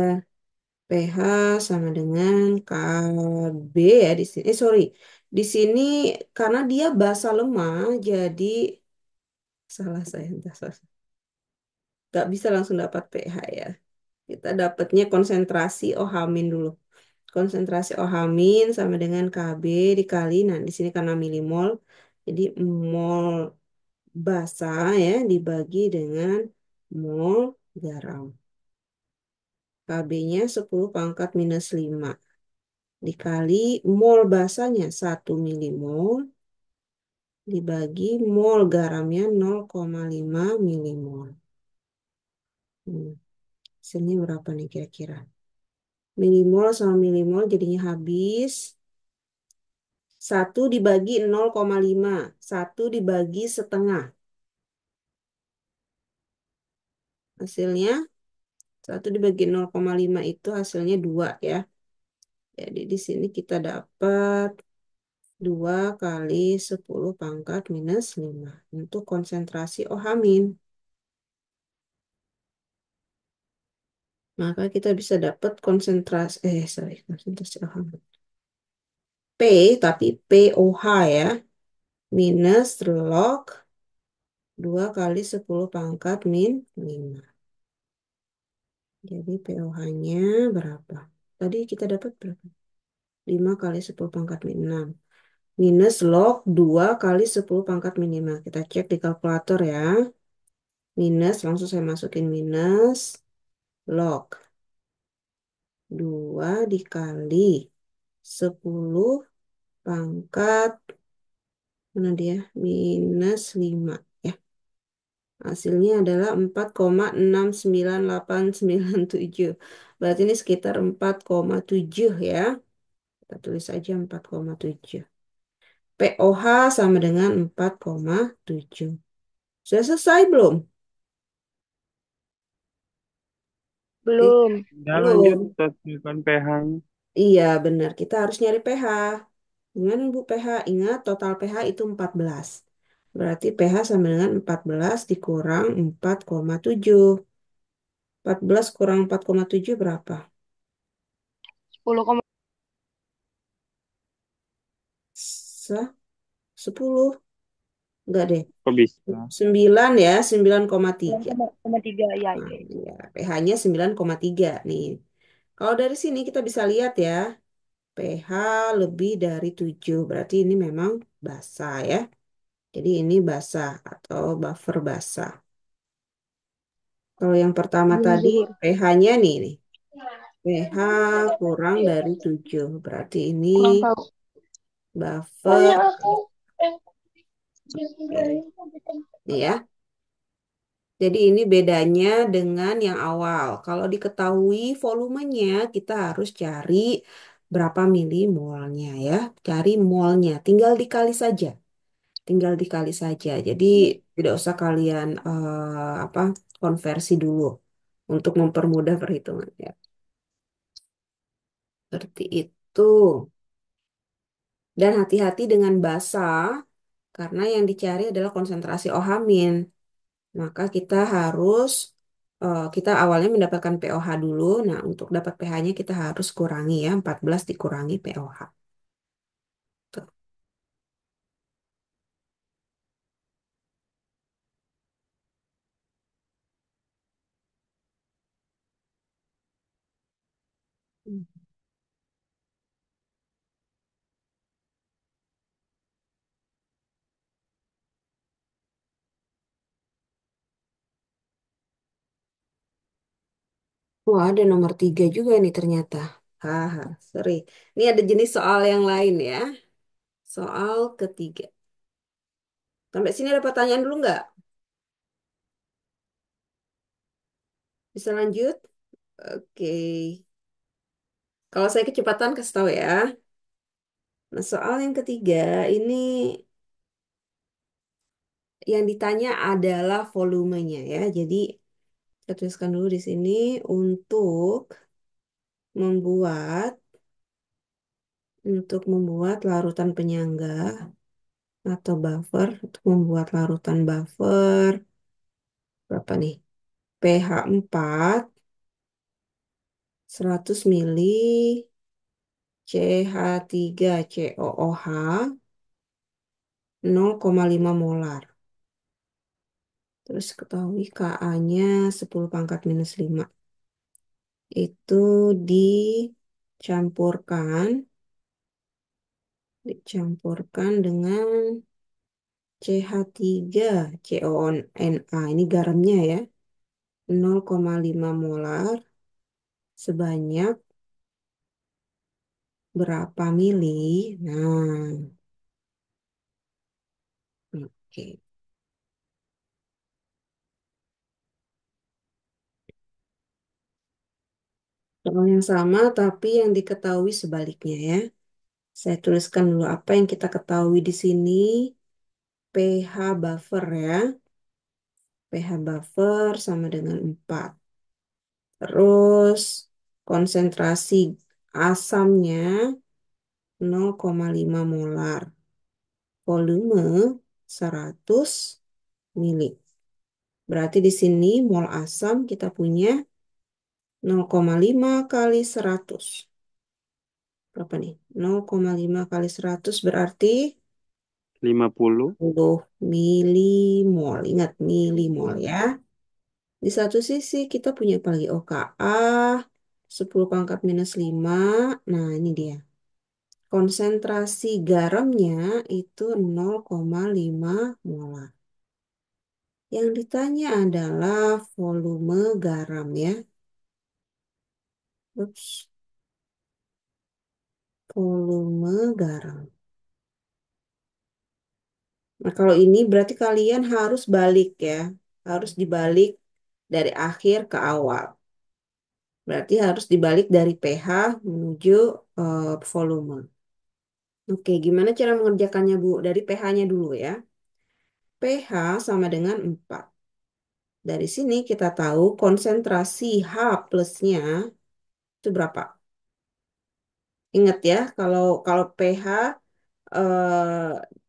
pH sama dengan Kb ya di sini. Sorry. Di sini karena dia basa lemah, jadi salah saya. Entah, salah. Nggak bisa langsung dapat pH ya. Kita dapatnya konsentrasi OH- dulu. Konsentrasi OH- sama dengan Kb dikali, nah di sini karena milimol, jadi mol basa ya dibagi dengan mol garam. Kb-nya 10 pangkat minus 5 dikali mol basanya 1 milimol dibagi mol garamnya 0,5 milimol. Hmm, hasilnya berapa nih kira-kira? Milimol sama milimol jadinya habis. 1 dibagi 0,5. 1 dibagi setengah. Hasilnya 1 dibagi 0,5 itu hasilnya 2 ya. Jadi di sini kita dapat 2 kali 10 pangkat minus 5 untuk konsentrasi OH-. Maka kita bisa dapat konsentrasi, konsentrasi OH. P, tapi POH ya. Minus log 2 kali 10 pangkat min 5. Jadi POH-nya berapa? Tadi kita dapat berapa? 5 kali 10 pangkat min 6. Minus log 2 kali 10 pangkat min 5. Kita cek di kalkulator ya. Minus, langsung saya masukin minus log 2 dikali 10 pangkat, mana dia? Minus 5 ya. Hasilnya adalah 4,69897. Berarti ini sekitar 4,7 ya. Kita tulis saja 4,7. POH sama dengan 4,7. Sudah selesai belum? Eh, Belum. Udah lanjut, belum. tentukan pH-nya. Iya, benar. Kita harus nyari pH. Gimana Bu pH? Ingat total pH itu 14. Berarti pH sama dengan 14 dikurang 4,7. 14 kurang 4,7 berapa? 10,9 10. Enggak deh. Kok bisa? 9 ya, 9,3. 3 ya, Nah, ya, ya. ya, pH-nya 9,3 nih. Kalau dari sini kita bisa lihat ya, pH lebih dari 7. Berarti ini memang basah ya. Jadi ini basah atau buffer basah. Kalau yang pertama Gimana tadi subur? pH-nya nih. pH kurang dari 7. Berarti ini Kurang tahu. buffer. Soalnya aku eh, Oke. Nih ya. Jadi ini bedanya dengan yang awal. Kalau diketahui volumenya, kita harus cari berapa milimolnya ya. Cari molnya, tinggal dikali saja. Tinggal dikali saja. Jadi tidak usah kalian apa konversi dulu untuk mempermudah perhitungan ya. Seperti itu. Dan hati-hati dengan basa karena yang dicari adalah konsentrasi OH-. Maka kita harus, kita awalnya mendapatkan pOH dulu. Nah, untuk dapat pH-nya kita harus kurangi ya, 14 dikurangi pOH. Tuh. Wah, ada nomor 3 juga nih ternyata. Haha, sorry. Ini ada jenis soal yang lain ya. Soal ketiga. Sampai sini ada pertanyaan dulu nggak? Bisa lanjut? Oke. Kalau saya kecepatan kasih tahu ya. Nah, soal yang ketiga ini yang ditanya adalah volumenya ya. Jadi saya tuliskan dulu di sini untuk membuat larutan penyangga atau buffer, untuk membuat larutan buffer berapa nih? pH 4 100 mili CH3COOH 0,5 molar. Terus ketahui Ka-nya 10 pangkat minus 5. Itu dicampurkan dengan CH3COONA. Ini garamnya ya. 0,5 molar sebanyak berapa mili? Nah, oke. Soal yang sama, tapi yang diketahui sebaliknya ya. Saya tuliskan dulu apa yang kita ketahui di sini. pH buffer ya. pH buffer sama dengan 4. Terus konsentrasi asamnya 0,5 molar. Volume 100 mili. Berarti di sini mol asam kita punya 0,5 kali 100. Berapa nih? 0,5 kali 100 berarti 50. 10 milimol. Ingat milimol ya. Di satu sisi kita punya apa lagi? OKA 10 pangkat minus 5. Nah, ini dia. Konsentrasi garamnya itu 0,5 molar. Yang ditanya adalah volume garam ya. Ups, volume garam. Nah, kalau ini berarti kalian harus balik ya. harus dibalik dari akhir ke awal. Berarti harus dibalik dari pH menuju volume. Oke, gimana cara mengerjakannya, Bu? Dari pH-nya dulu ya. pH sama dengan 4. Dari sini kita tahu konsentrasi H plusnya itu berapa? Ingat ya, kalau kalau pH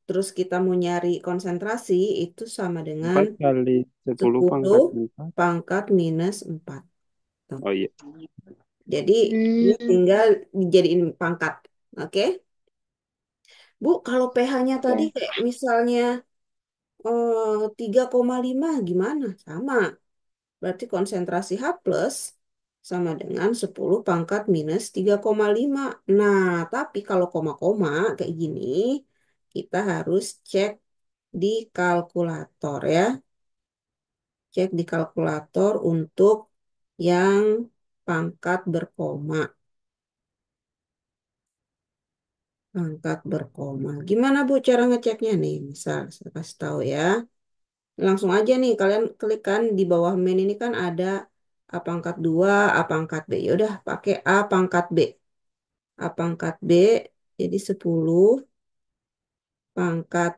terus kita mau nyari konsentrasi itu sama dengan 4 kali 10 10 pangkat 4. pangkat minus 4. Tuh. Oh iya. Jadi ini Hmm, tinggal dijadiin pangkat. Oke? Bu, kalau pH-nya tadi oke. kayak misalnya 3,5 gimana? Sama. Berarti konsentrasi H plus sama dengan 10 pangkat minus 3,5. Nah, tapi kalau koma-koma kayak gini, kita harus cek di kalkulator ya. Cek di kalkulator untuk yang pangkat berkoma. Pangkat berkoma. Gimana Bu cara ngeceknya nih? Misal saya kasih tahu ya. Langsung aja nih kalian klik kan di bawah main ini kan ada A pangkat 2, A pangkat B. Yaudah pakai A pangkat B. A pangkat B jadi 10 pangkat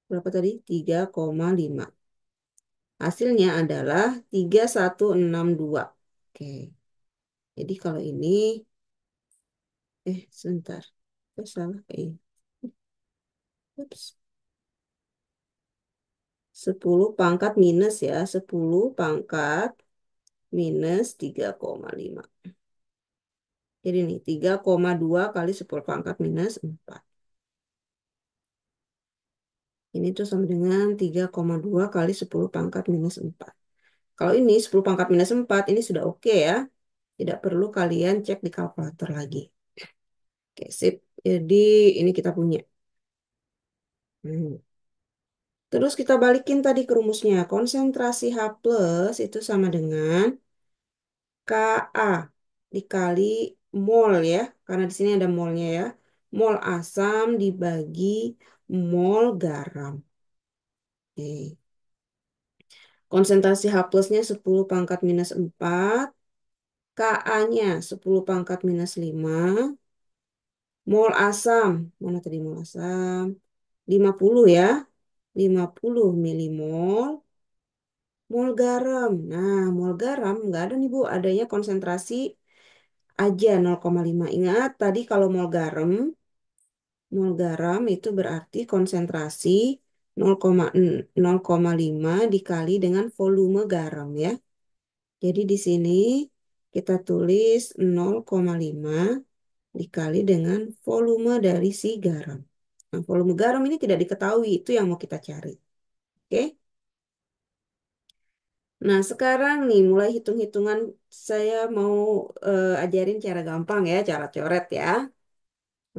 berapa tadi? 3,5. Hasilnya adalah 3162. Oke. Jadi kalau ini sebentar. Salah kayaknya. Ups. 10 pangkat minus ya. 10 pangkat minus 3,5. Jadi nih 3,2 kali 10 pangkat minus 4. Ini tuh sama dengan 3,2 kali 10 pangkat minus 4. Kalau ini 10 pangkat minus 4 ini sudah oke ya. Tidak perlu kalian cek di kalkulator lagi. Oke, sip. Jadi ini kita punya. Hmm. Terus kita balikin tadi ke rumusnya. Konsentrasi H plus itu sama dengan Ka dikali mol ya. Karena di sini ada molnya ya. Mol asam dibagi mol garam. Oke. Konsentrasi H plusnya 10 pangkat minus 4. Ka-nya 10 pangkat minus 5. Mol asam. Mana tadi mol asam? 50 ya. 50 milimol. Mol garam. Nah, mol garam nggak ada nih Bu. Adanya konsentrasi aja 0,5. Ingat tadi kalau mol garam itu berarti konsentrasi 0,5 dikali dengan volume garam ya. Jadi di sini kita tulis 0,5 dikali dengan volume dari si garam. Nah, volume garam ini tidak diketahui, itu yang mau kita cari. Oke? Nah, sekarang nih mulai hitung-hitungan saya mau ajarin cara gampang ya, cara coret ya.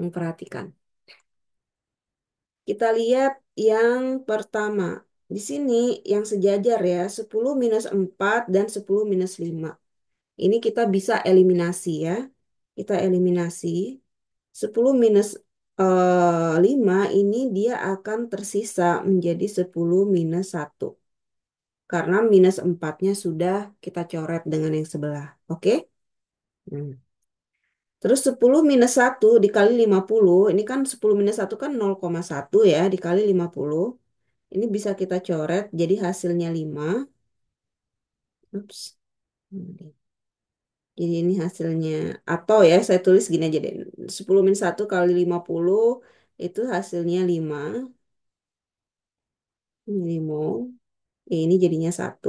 Memperhatikan. Kita lihat yang pertama. Di sini yang sejajar ya, 10 minus 4 dan 10 minus 5. Ini kita bisa eliminasi ya. Kita eliminasi. 10 minus 5 ini dia akan tersisa menjadi 10 minus 1. Karena minus 4-nya sudah kita coret dengan yang sebelah. Oke? Hmm. Terus 10 minus 1 dikali 50. Ini kan 10 minus 1 kan 0,1 ya. Dikali 50. Ini bisa kita coret jadi hasilnya 5. Ups. Jadi ini hasilnya. Atau ya saya tulis gini aja deh. 10 min 1 kali 50 itu hasilnya 5 milimol. Ya, ini jadinya 1.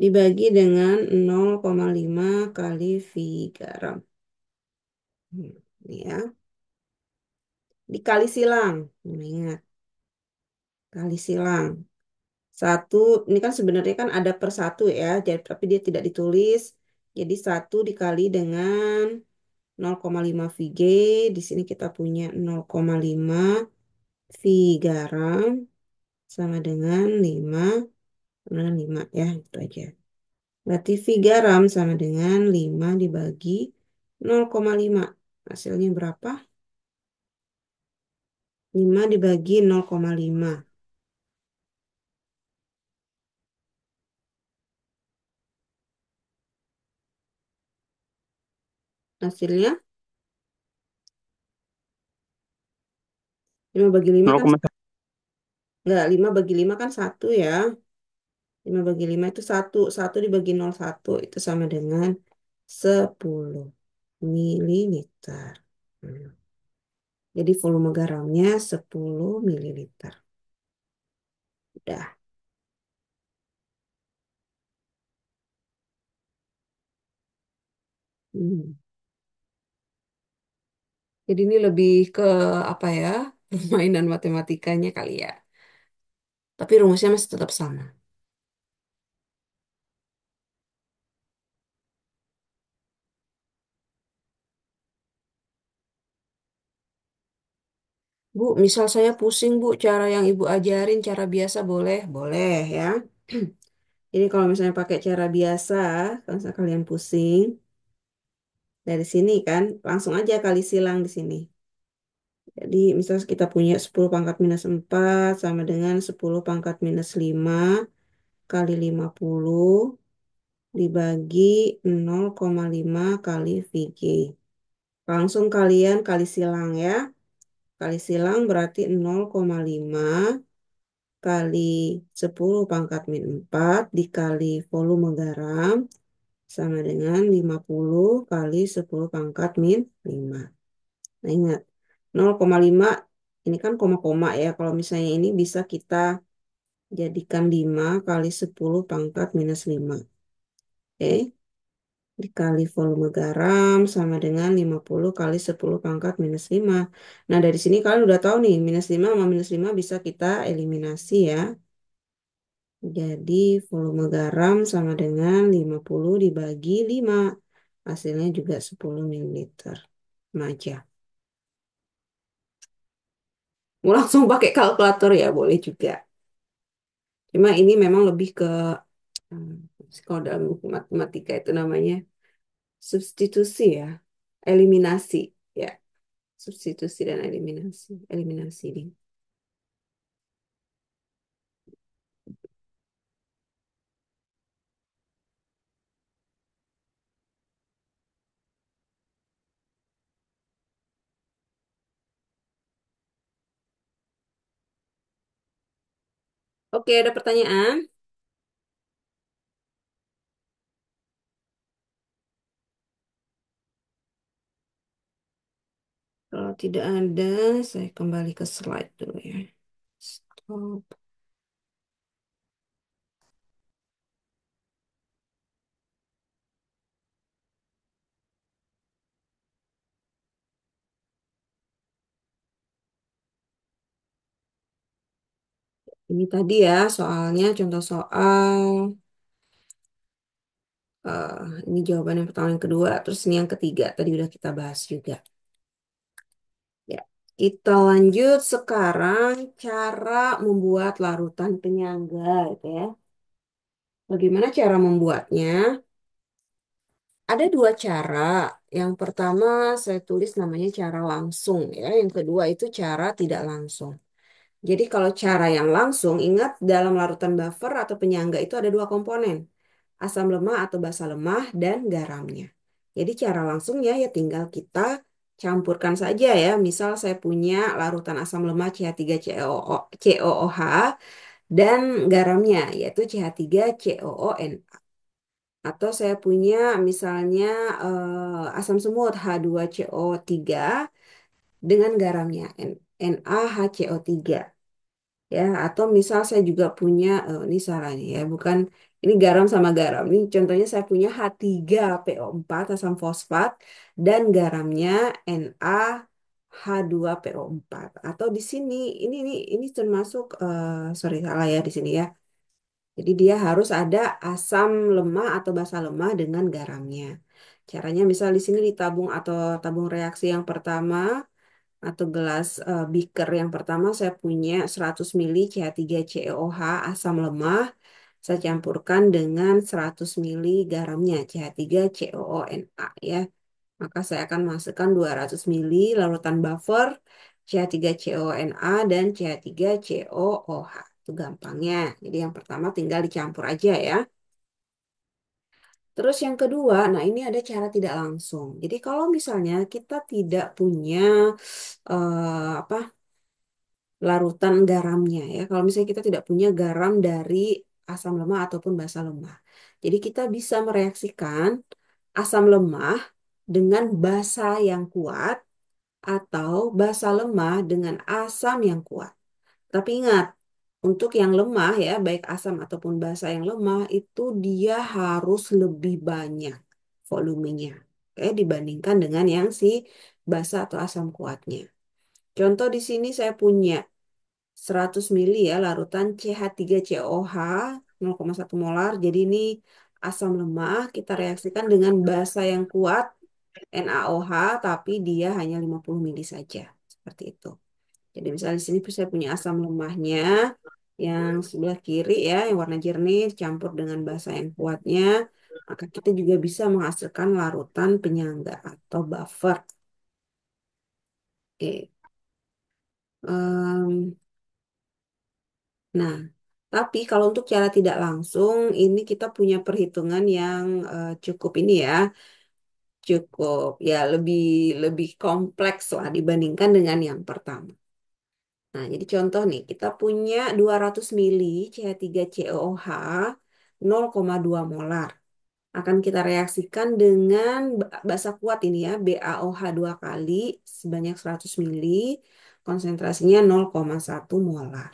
Dibagi dengan 0,5 kali V garam. Ini ya. Dikali silang. Ingat. Kali silang. Satu, ini kan sebenarnya kan ada per satu ya. Jadi, tapi dia tidak ditulis. Jadi 1 dikali dengan 0,5 VG. Di sini kita punya 0,5 V garam sama dengan 5. Dengan 5 ya, itu aja. Berarti V garam sama dengan 5 dibagi 0,5. Hasilnya berapa? 5 dibagi 0,5. Hasilnya 5 bagi 5 kan 0,1. enggak, 5 bagi 5 kan 1 ya. 5 bagi 5 itu 1. 1 dibagi 0,1 itu sama dengan 10 mililiter. Hmm. Jadi volume garamnya 10 mililiter. Udah. Hmm. Jadi ini lebih ke apa ya? Permainan matematikanya kali ya. Tapi rumusnya masih tetap sama. Bu, misal saya pusing, Bu, cara yang Ibu ajarin, cara biasa boleh? Boleh ya. Jadi kalau misalnya pakai cara biasa, kalau misalnya kalian pusing, dari sini kan, langsung aja kali silang di sini. Jadi misal kita punya 10 pangkat minus 4 sama dengan 10 pangkat minus 5 kali 50 dibagi 0,5 kali VG. Langsung kalian kali silang ya. Kali silang berarti 0,5 kali 10 pangkat min 4 dikali volume garam sama dengan 50 kali 10 pangkat min 5. Nah ingat, 0,5 ini kan koma-koma ya. Kalau misalnya ini bisa kita jadikan 5 kali 10 pangkat minus 5. Oke, dikali volume garam sama dengan 50 kali 10 pangkat minus 5. Nah dari sini kalian udah tahu nih, minus 5 sama minus 5 bisa kita eliminasi ya. Jadi volume garam sama dengan 50 dibagi 5. Hasilnya juga 10 mililiter. Sama aja. Mau langsung pakai kalkulator ya boleh juga. Cuma ini memang lebih ke hmm, kalau dalam buku matematika itu namanya substitusi ya, eliminasi ya, substitusi dan eliminasi, eliminasi nih. Oke, ada pertanyaan? Kalau tidak ada, saya kembali ke slide dulu ya. Stop. Ini tadi ya soalnya contoh soal. eh, ini jawaban yang pertama yang kedua, terus ini yang ketiga tadi udah kita bahas juga. Ya, kita lanjut sekarang cara membuat larutan penyangga, gitu ya. Bagaimana cara membuatnya? Ada dua cara. Yang pertama saya tulis namanya cara langsung ya. Yang kedua itu cara tidak langsung. Jadi kalau cara yang langsung, ingat dalam larutan buffer atau penyangga itu ada dua komponen. Asam lemah atau basa lemah dan garamnya. Jadi cara langsungnya ya tinggal kita campurkan saja ya. Misal saya punya larutan asam lemah CH3COO, COOH dan garamnya yaitu CH3COON. Atau saya punya misalnya asam semut H2CO3 dengan garamnya NaHCO3 ya. Atau misal saya juga punya ini salah nih ya, bukan ini garam sama garam. Ini contohnya saya punya H3PO4 asam fosfat dan garamnya NaH2PO4. Atau di sini ini termasuk sorry salah ya di sini ya. Jadi dia harus ada asam lemah atau basa lemah dengan garamnya. Caranya misal di sini ditabung atau tabung reaksi yang pertama atau gelas beaker yang pertama saya punya 100 ml CH3COOH asam lemah. Saya campurkan dengan 100 ml garamnya CH3COONA ya. Maka saya akan masukkan 200 ml larutan buffer CH3CONA dan CH3COOH. Itu gampangnya. Jadi yang pertama tinggal dicampur aja ya. Terus yang kedua, nah ini ada cara tidak langsung. Jadi kalau misalnya kita tidak punya apa larutan garamnya ya. Kalau misalnya kita tidak punya garam dari asam lemah ataupun basa lemah. Jadi kita bisa mereaksikan asam lemah dengan basa yang kuat atau basa lemah dengan asam yang kuat. Tapi ingat, untuk yang lemah ya, baik asam ataupun basa yang lemah itu dia harus lebih banyak volumenya. Oke, dibandingkan dengan yang si basa atau asam kuatnya. Contoh di sini saya punya 100 mili ya larutan CH3COH 0,1 molar. Jadi ini asam lemah kita reaksikan dengan basa yang kuat NaOH tapi dia hanya 50 mili saja. Seperti itu. Jadi misalnya di sini saya punya asam lemahnya yang sebelah kiri ya yang warna jernih campur dengan basa yang kuatnya. Maka kita juga bisa menghasilkan larutan penyangga atau buffer. Oke. Em, Nah, tapi kalau untuk cara tidak langsung, ini kita punya perhitungan yang cukup ini ya, cukup ya lebih lebih kompleks lah dibandingkan dengan yang pertama. Nah, jadi contoh nih, kita punya 200 mili CH3COOH 0,2 molar. Akan kita reaksikan dengan basa kuat ini ya, BaOH 2 kali sebanyak 100 mili, konsentrasinya 0,1 molar.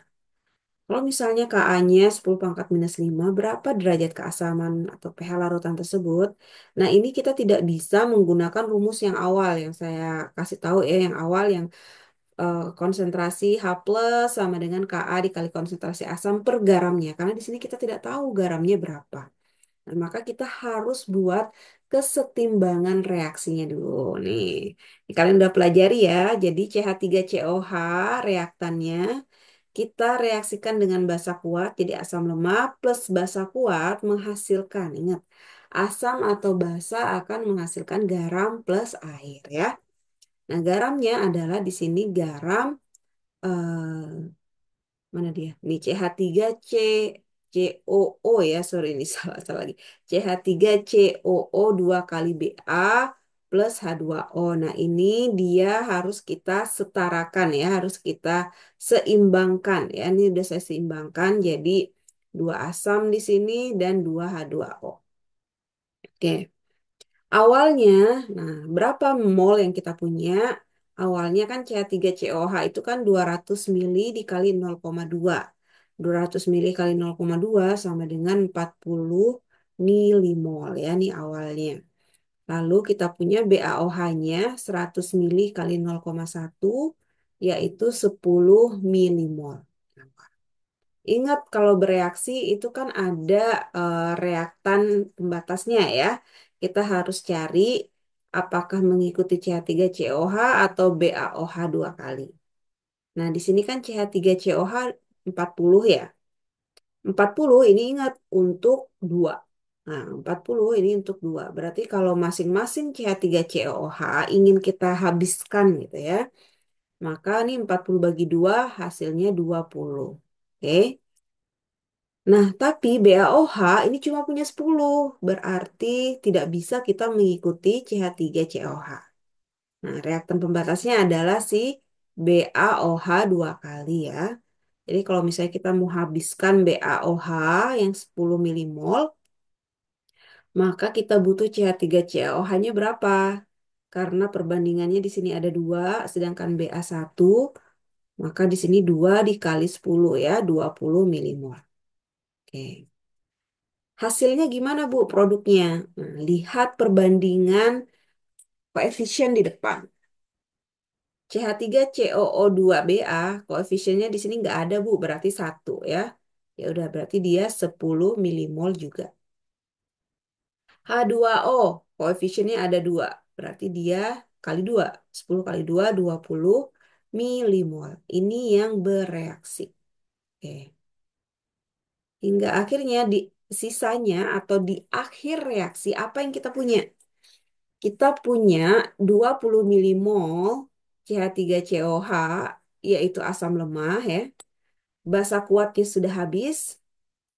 Kalau misalnya Ka-nya 10 pangkat minus 5, berapa derajat keasaman atau pH larutan tersebut? Nah, ini kita tidak bisa menggunakan rumus yang awal yang saya kasih tahu ya, yang awal yang konsentrasi H plus sama dengan Ka dikali konsentrasi asam per garamnya. Karena di sini kita tidak tahu garamnya berapa. Nah, maka kita harus buat kesetimbangan reaksinya dulu. Nih, ini kalian udah pelajari ya. Jadi CH3COH reaktannya kita reaksikan dengan basa kuat, jadi asam lemah plus basa kuat menghasilkan, ingat, asam atau basa akan menghasilkan garam plus air ya. Nah, garamnya adalah di sini garam eh, mana dia? Ini CH3COO ya, sorry ini salah lagi. CH3COO 2 kali Ba plus H2O. Nah, ini dia harus kita setarakan ya, harus kita seimbangkan ya. Ini udah saya seimbangkan jadi dua asam di sini dan dua H2O. Oke. Awalnya, nah berapa mol yang kita punya? Awalnya kan CH3COH itu kan 200 mili dikali 0,2. 200 mili kali 0,2 sama dengan 40 milimol ya, ini awalnya. Lalu kita punya BaOH-nya 100 mili kali 0,1 yaitu 10 milimol. Ingat kalau bereaksi itu kan ada reaktan pembatasnya ya. Kita harus cari apakah mengikuti CH3COH atau BaOH 2 kali. Nah, di sini kan CH3COH 40 ya. 40 ini ingat untuk 2. Nah, 40 ini untuk 2. Berarti kalau masing-masing CH3COH ingin kita habiskan gitu ya. Maka ini 40 bagi 2 hasilnya 20. Oke. Nah, tapi BaOH ini cuma punya 10, berarti tidak bisa kita mengikuti CH3COH. Nah, reaktan pembatasnya adalah si BaOH 2 kali ya. Jadi kalau misalnya kita mau habiskan BaOH yang 10 milimol, maka kita butuh CH3COH-nya berapa? Karena perbandingannya di sini ada 2, sedangkan Ba1, maka di sini 2 dikali 10 ya, 20 milimol. Oke. Hasilnya gimana Bu produknya? Nah, lihat perbandingan koefisien di depan. CH3COO2Ba koefisiennya di sini nggak ada Bu, berarti 1 ya. Ya udah berarti dia 10 milimol juga. H2O koefisiennya ada 2, berarti dia kali 2. 10 kali 2 20 milimol. Ini yang bereaksi. Oke. Hingga akhirnya di sisanya atau di akhir reaksi apa yang kita punya? Kita punya 20 milimol CH3COH, yaitu asam lemah ya. Basa kuatnya sudah habis.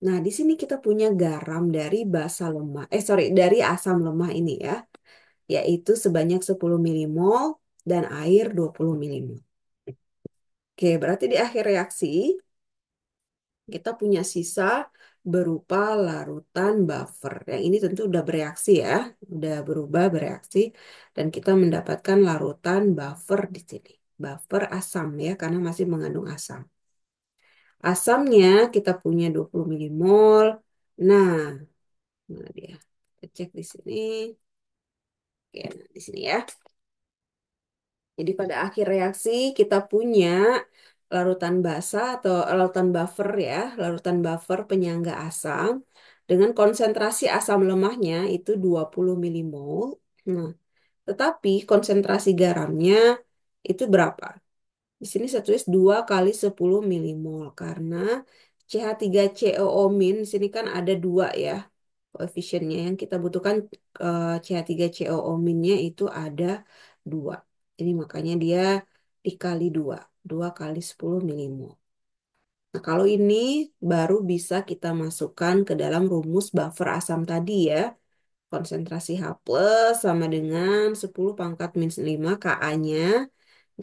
Nah, di sini kita punya garam dari basa lemah. Sorry, dari asam lemah ini ya, yaitu sebanyak 10 milimol dan air 20 milimol. Oke, berarti di akhir reaksi kita punya sisa berupa larutan buffer. Yang ini tentu udah bereaksi ya, udah berubah bereaksi dan kita mendapatkan larutan buffer di sini. Buffer asam ya, karena masih mengandung asam. Asamnya kita punya 20 milimol. Nah, mana dia? Kita cek di sini. Oke, nah di sini ya. Jadi pada akhir reaksi kita punya larutan basa atau larutan buffer ya, larutan buffer penyangga asam dengan konsentrasi asam lemahnya itu 20 milimol. Nah, tetapi konsentrasi garamnya itu berapa? Di sini saya tulis 2 kali 10 milimol karena CH3COO- di sini kan ada 2 ya koefisiennya yang kita butuhkan, CH3COO-nya itu ada 2. Jadi makanya dia dikali 2, 2 kali 10 milimol. Nah, kalau ini baru bisa kita masukkan ke dalam rumus buffer asam tadi ya. Konsentrasi H plus sama dengan 10 pangkat minus 5 Ka-nya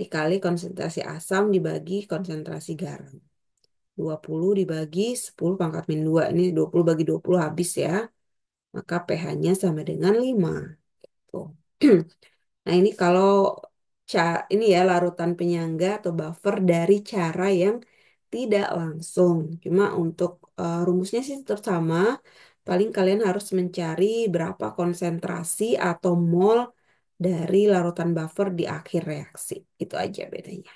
dikali konsentrasi asam dibagi konsentrasi garam. 20 dibagi 10 pangkat min 2. Ini 20 bagi 20 habis ya. Maka pH-nya sama dengan 5. Tuh. Nah, ini kalau ini ya larutan penyangga atau buffer dari cara yang tidak langsung. Cuma untuk rumusnya sih tetap sama. Paling kalian harus mencari berapa konsentrasi atau mol dari larutan buffer di akhir reaksi. Itu aja bedanya.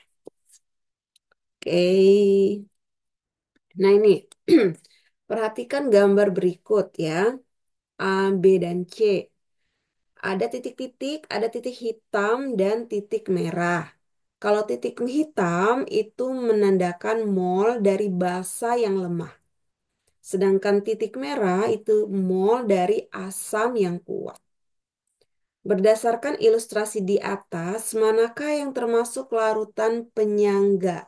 Oke. Nah, ini perhatikan gambar berikut ya. A, B, dan C. Ada titik-titik, ada titik hitam dan titik merah. Kalau titik hitam itu menandakan mol dari basa yang lemah. Sedangkan titik merah itu mol dari asam yang kuat. Berdasarkan ilustrasi di atas, manakah yang termasuk larutan penyangga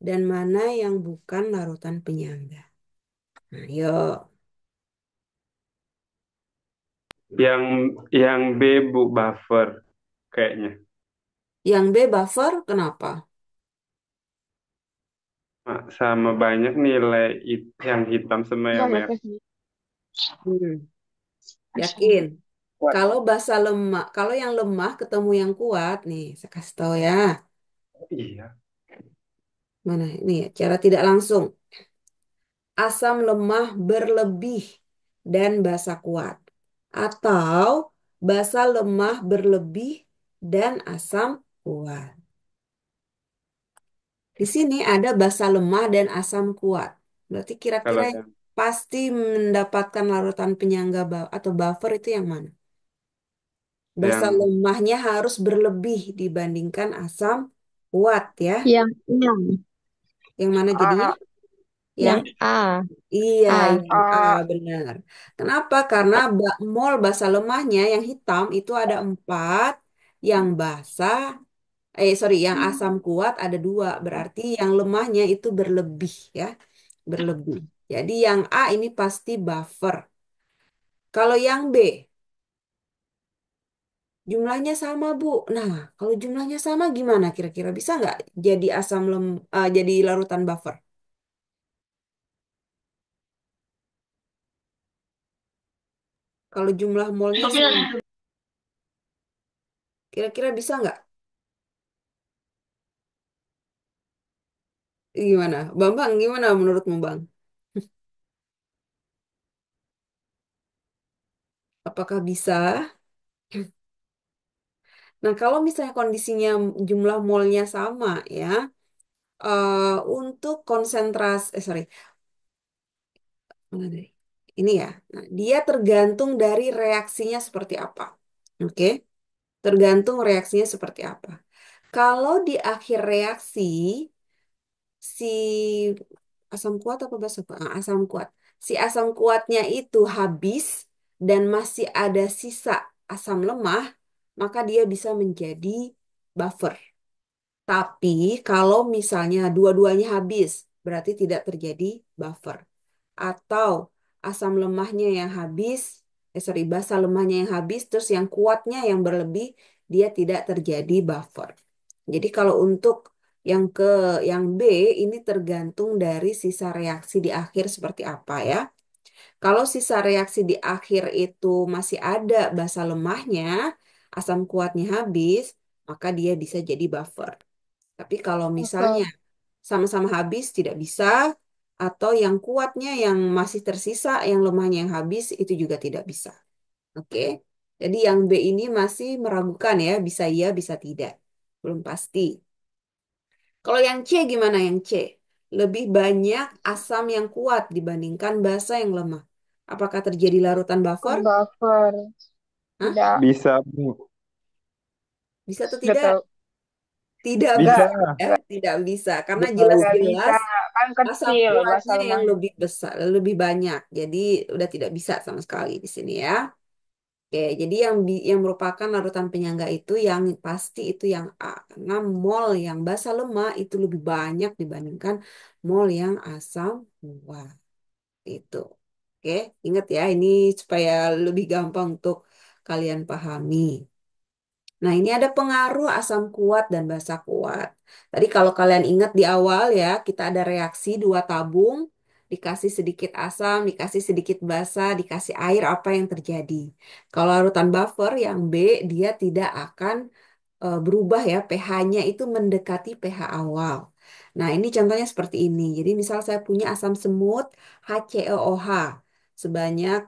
dan mana yang bukan larutan penyangga? Nah, yuk. Yang yang B Bu buffer kayaknya. Yang B buffer, kenapa? Sama banyak nilai yang hitam sama yang Sama merah. sih. Hmm, Asam. yakin? Kalau basa lemah, kalau yang lemah ketemu yang kuat, nih saya kasih tahu ya. Iya. Mana ini ya, cara tidak langsung. Asam lemah berlebih dan basa kuat. Atau basa lemah berlebih dan asam kuat. Di sini ada basa lemah dan asam kuat. Berarti kira-kira Kalau yang yang pasti mendapatkan larutan penyangga atau buffer itu yang mana? Basa yang lemahnya harus berlebih dibandingkan asam kuat ya. Yang enam. Yang mana jadinya? A. Yang Yang A. iya, A. yang A benar. Kenapa? Karena mol basa lemahnya yang hitam itu ada 4, yang basa, sorry, yang asam kuat ada 2. Berarti yang lemahnya itu berlebih ya, berlebih. Jadi yang A ini pasti buffer. Kalau yang B, jumlahnya sama, Bu. Nah, kalau jumlahnya sama gimana kira-kira? Bisa nggak jadi jadi larutan buffer? Kalau jumlah molnya sama, kira-kira bisa nggak? Gimana? Bambang, gimana menurutmu, Bang? Apakah bisa? Nah, kalau misalnya kondisinya jumlah molnya sama ya, untuk konsentrasi, sorry, mana dari? Ini ya. Nah, dia tergantung dari reaksinya seperti apa. Oke? Tergantung reaksinya seperti apa. Kalau di akhir reaksi, si asam kuat apa basa kuat? Asam kuat. Si asam kuatnya itu habis dan masih ada sisa asam lemah, maka dia bisa menjadi buffer. Tapi kalau misalnya dua-duanya habis, berarti tidak terjadi buffer. Atau asam lemahnya yang habis, sorry, basa lemahnya yang habis, terus yang kuatnya yang berlebih, dia tidak terjadi buffer. Jadi kalau untuk yang ke yang B ini tergantung dari sisa reaksi di akhir seperti apa ya. Kalau sisa reaksi di akhir itu masih ada basa lemahnya, asam kuatnya habis, maka dia bisa jadi buffer. Tapi kalau misalnya Oke. sama-sama habis tidak bisa, atau yang kuatnya yang masih tersisa, yang lemahnya yang habis itu juga tidak bisa. Oke. Jadi yang B ini masih meragukan ya, bisa iya, bisa tidak. Belum pasti. Kalau yang C gimana yang C? Lebih banyak asam yang kuat dibandingkan basa yang lemah. Apakah terjadi larutan buffer? Buffer. Hah? Tidak. Bisa, Bu. Bisa atau Nggak tidak? tahu. Tidak Bisa. Nggak. bisa ya, Nggak. tidak bisa. Karena Jauh. Nggak bisa. jelas-jelas Kan asam kecil bahasa kuatnya yang lemahnya. lebih besar, lebih banyak. Jadi udah tidak bisa sama sekali di sini ya. Oke, jadi yang merupakan larutan penyangga itu yang pasti itu yang A. Karena mol yang basa lemah itu lebih banyak dibandingkan mol yang asam kuat. Itu. Oke, ingat ya ini supaya lebih gampang untuk kalian pahami. Nah, ini ada pengaruh asam kuat dan basa kuat. Tadi kalau kalian ingat di awal ya, kita ada reaksi dua tabung, dikasih sedikit asam, dikasih sedikit basa, dikasih air, apa yang terjadi? Kalau larutan buffer yang B, dia tidak akan berubah ya, pH-nya itu mendekati pH awal. Nah, ini contohnya seperti ini. Jadi misal saya punya asam semut HCOOH sebanyak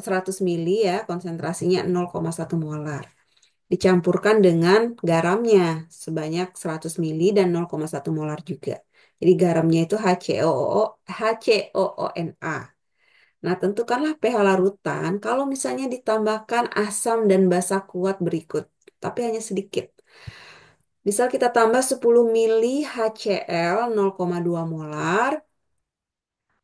100 mili ya, konsentrasinya 0,1 molar. Dicampurkan dengan garamnya sebanyak 100 mili dan 0,1 molar juga. Jadi garamnya itu HCOONA. Nah, tentukanlah pH larutan kalau misalnya ditambahkan asam dan basa kuat berikut, tapi hanya sedikit. Misal kita tambah 10 mili HCl 0,2 molar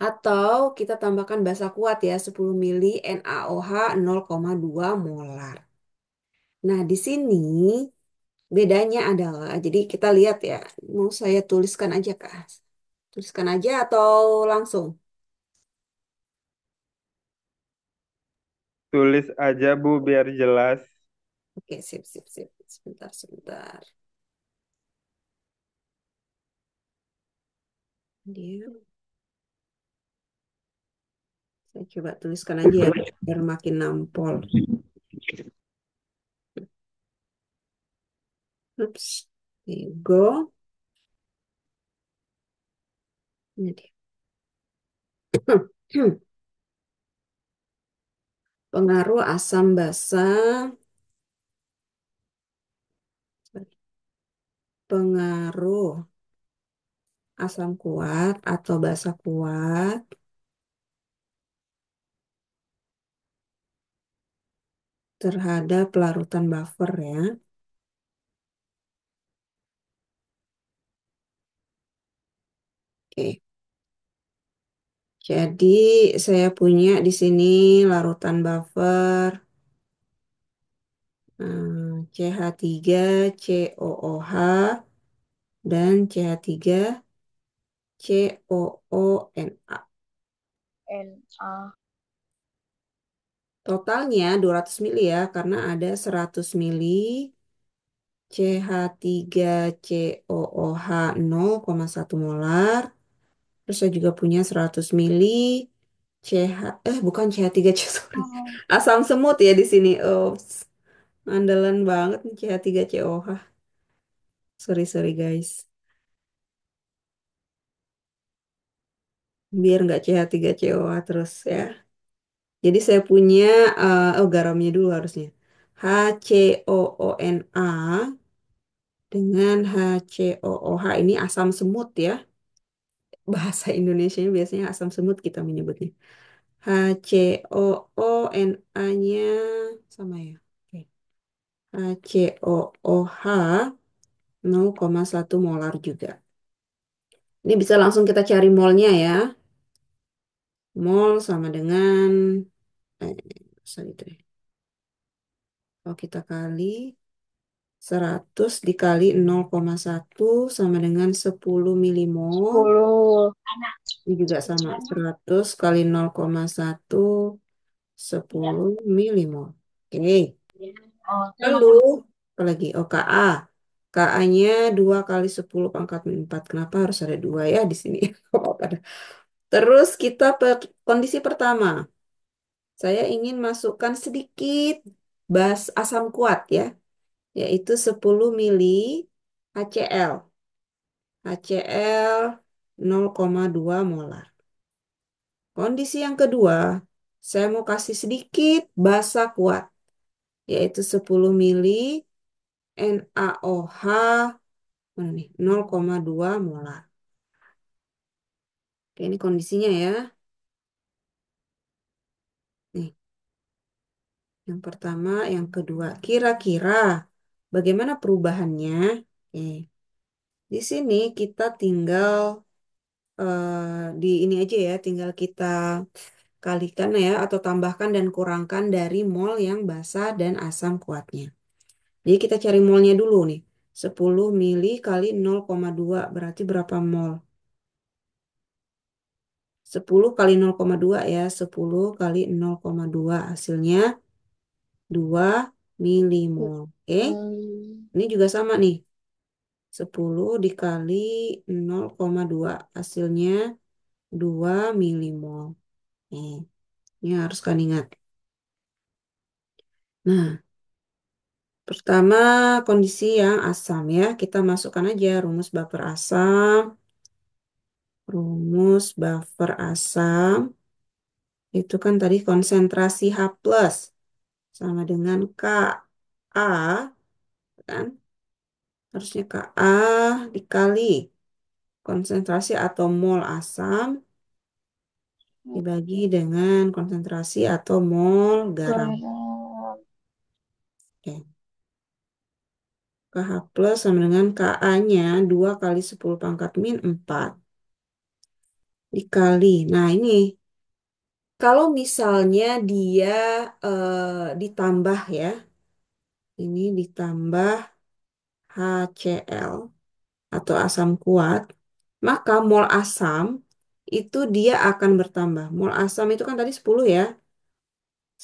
atau kita tambahkan basa kuat ya 10 mili NaOH 0,2 molar. Nah, di sini bedanya adalah, jadi kita lihat ya, mau saya tuliskan aja Kak? Tuliskan aja atau langsung? Tulis aja, Bu, biar jelas. Oke, sip, sip, sip. Sebentar, sebentar. Dia, saya coba tuliskan aja ya, biar makin nampol. Oops, there you go. Ini dia. Pengaruh asam basa, pengaruh asam kuat atau basa kuat terhadap larutan buffer ya. Oke, jadi saya punya di sini larutan buffer CH3 COOH dan CH3 COONA. Na. Totalnya 200 mili ya, karena ada 100 mili CH3COOH 0,1 molar. Terus saya juga punya 100 mili CH, bukan CH3C, sorry. Oh. Asam semut ya di sini. Oh, andalan banget nih CH3COOH. Sorry, sorry guys. Biar nggak CH3COOH terus ya. Jadi saya punya, garamnya dulu harusnya. HCOONA dengan HCOOH ini asam semut ya. Bahasa Indonesia biasanya asam semut kita menyebutnya. HCOONA-nya sama ya. Oke. HCOOH 0,1 molar juga. Ini bisa langsung kita cari molnya ya. Mol sama dengan sorry itu ya. Kalau kita kali 100 dikali 0,1 sama dengan 10 milimol. 10. Ini juga sama. 100 kali 0,1 10 milimol. Oke. Lalu, apa lagi? Oh, Ka. Ka-nya 2 kali 10 pangkat min 4. Kenapa harus ada 2 ya di sini? Nggak apa-apa dah. Terus kita kondisi pertama. Saya ingin masukkan sedikit asam kuat ya, yaitu 10 mili HCl. HCl 0,2 molar. Kondisi yang kedua, saya mau kasih sedikit basa kuat, yaitu 10 mili NaOH, mana nih, 0,2 molar. Oke, ini kondisinya ya. Nih, yang pertama, yang kedua. Kira-kira bagaimana perubahannya? Oke, di sini kita tinggal di ini aja ya, tinggal kita kalikan ya atau tambahkan dan kurangkan dari mol yang basa dan asam kuatnya. Jadi kita cari molnya dulu nih. 10 mili kali 0,2 berarti berapa mol? 10 kali 0,2 ya. 10 kali 0,2 hasilnya 2 milimol. Oke. Ini juga sama nih. 10 dikali 0,2 hasilnya 2 milimol. Nih, ini harus kan ingat. Nah, pertama kondisi yang asam ya. Kita masukkan aja rumus buffer asam. Rumus buffer asam itu kan tadi konsentrasi H plus sama dengan Ka kan. Harusnya Ka dikali konsentrasi atau mol asam dibagi dengan konsentrasi atau mol garam. Oke. KH plus sama dengan Ka-nya 2 kali 10 pangkat min 4 dikali. Nah ini kalau misalnya dia ditambah ya, ini ditambah HCl atau asam kuat, maka mol asam itu dia akan bertambah. Mol asam itu kan tadi 10 ya.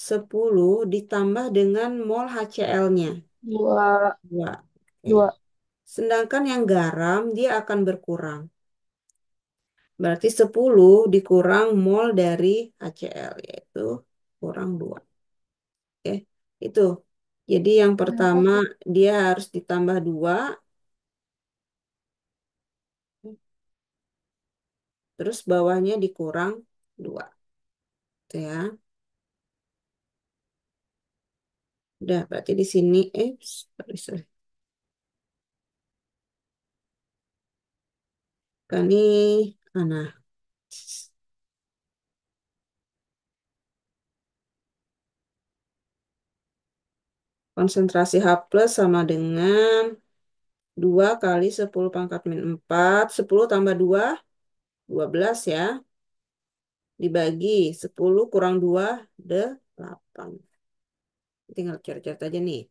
10 ditambah dengan mol HCl-nya. Dua. 2. Oke. Dua. Sedangkan yang garam dia akan berkurang. Berarti 10 dikurang mol dari HCl, yaitu kurang 2. Oke, itu. Jadi yang pertama dia harus ditambah 2, terus bawahnya dikurang 2. Itu ya. Udah, berarti di sini, sorry, sorry. Kan ini, nah, konsentrasi H plus sama dengan 2 kali 10 pangkat min 4. 10 tambah 2, 12 ya. Dibagi 10 kurang 2, 8. Tinggal catat aja nih.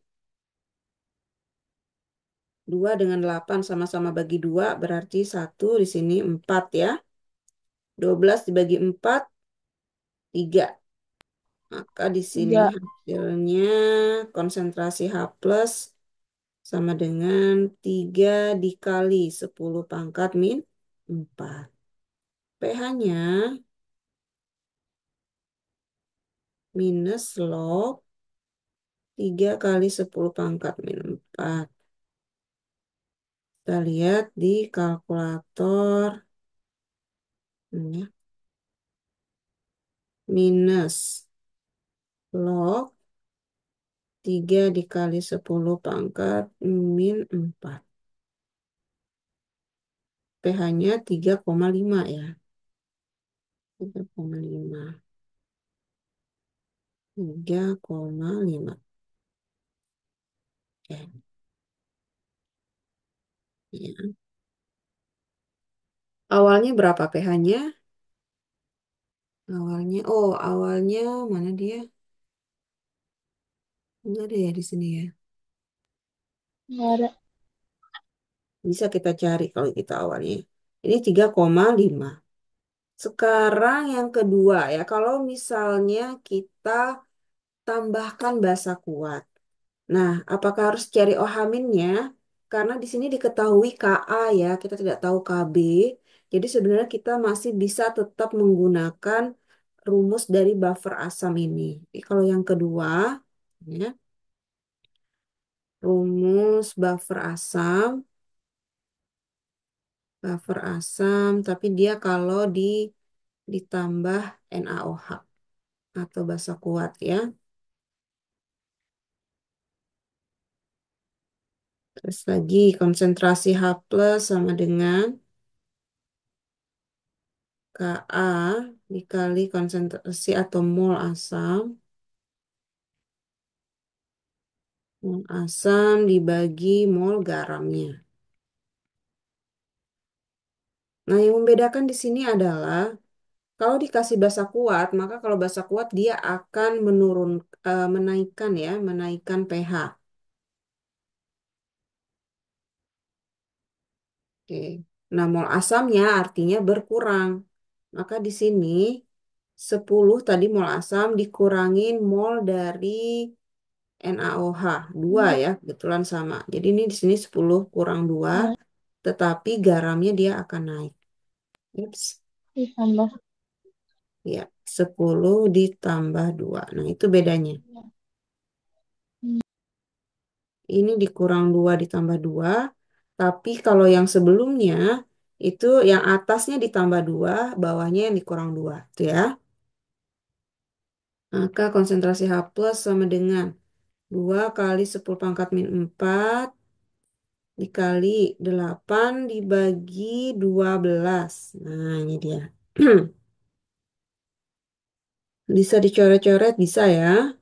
2 dengan 8 sama-sama bagi 2 berarti 1 di sini 4 ya. 12 dibagi 4, 3. Maka di sini Tiga. hasilnya konsentrasi H plus sama dengan 3 dikali 10 pangkat min 4. pH-nya minus log 3 kali 10 pangkat min 4. Kita lihat di kalkulator. Ya. Minus log 3 dikali 10 pangkat min 4. pH-nya 3,5 ya. 3,5. 3,5. Oke. Ya. Awalnya berapa pH-nya? Awalnya mana dia? Enggak ada ya di sini ya. Nggak ada. Bisa kita cari kalau kita awalnya. Ini 3,5. Sekarang yang kedua ya, kalau misalnya kita tambahkan basa kuat. Nah, apakah harus cari OH-nya? Karena di sini diketahui Ka ya, kita tidak tahu Kb. Jadi sebenarnya kita masih bisa tetap menggunakan rumus dari buffer asam ini. Jadi kalau yang kedua, ya, rumus buffer asam, tapi dia kalau ditambah NaOH atau basa kuat ya. Terus lagi konsentrasi H plus sama dengan Ka dikali konsentrasi atau mol asam dibagi mol garamnya. Nah, yang membedakan di sini adalah kalau dikasih basa kuat, maka kalau basa kuat dia akan menaikkan ya, menaikkan pH. Oke. Nah, mol asamnya artinya berkurang. Maka di sini 10 tadi mol asam dikurangin mol dari NaOH 2 ya, kebetulan sama. Jadi ini di sini 10 kurang 2, Nah, tetapi garamnya dia akan naik. Ups. ditambah. Ya, 10 ditambah 2. Nah, itu bedanya. Hmm. Ini dikurang 2 ditambah 2. Tapi kalau yang sebelumnya, itu yang atasnya ditambah 2, bawahnya yang dikurang 2. Itu ya. Maka konsentrasi H plus sama dengan 2 kali 10 pangkat min 4 dikali 8 dibagi 12. Nah, ini dia. Bisa dicoret-coret, bisa ya.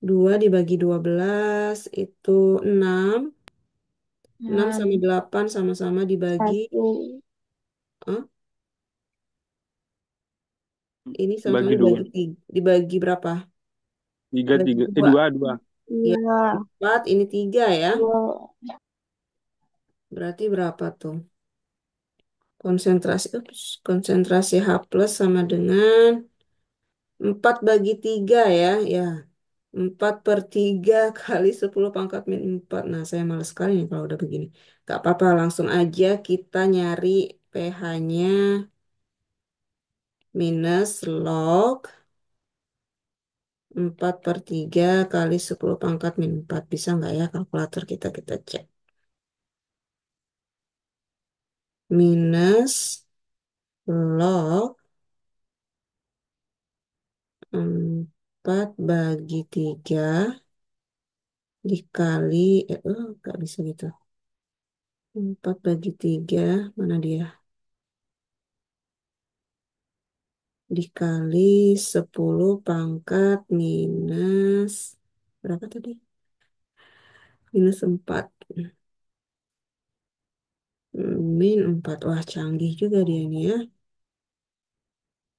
2 dibagi 12 itu 6. 6 sama Nah, 8 sama-sama dibagi. satu. Oh, ini sama-sama Bagi dua, dibagi, dibagi berapa? tiga, Dibagi tiga, 2. dua, dua. Ya, Iya, 4, ini 3 ya. dua. Berarti berapa tuh? Konsentrasi H plus sama dengan 4 bagi 3 ya. Ya, 4 per 3 kali 10 pangkat min 4. Nah, saya malas sekali nih kalau udah begini. Gak apa-apa, langsung aja kita nyari pH-nya minus log 4 per 3 kali 10 pangkat min 4. Bisa nggak ya kalkulator kita cek. Minus log 4 bagi 3 dikali, nggak bisa gitu. 4 bagi 3 mana dia? Dikali 10 pangkat minus, berapa tadi? Minus 4. Min 4. Wah, canggih juga dia ini ya.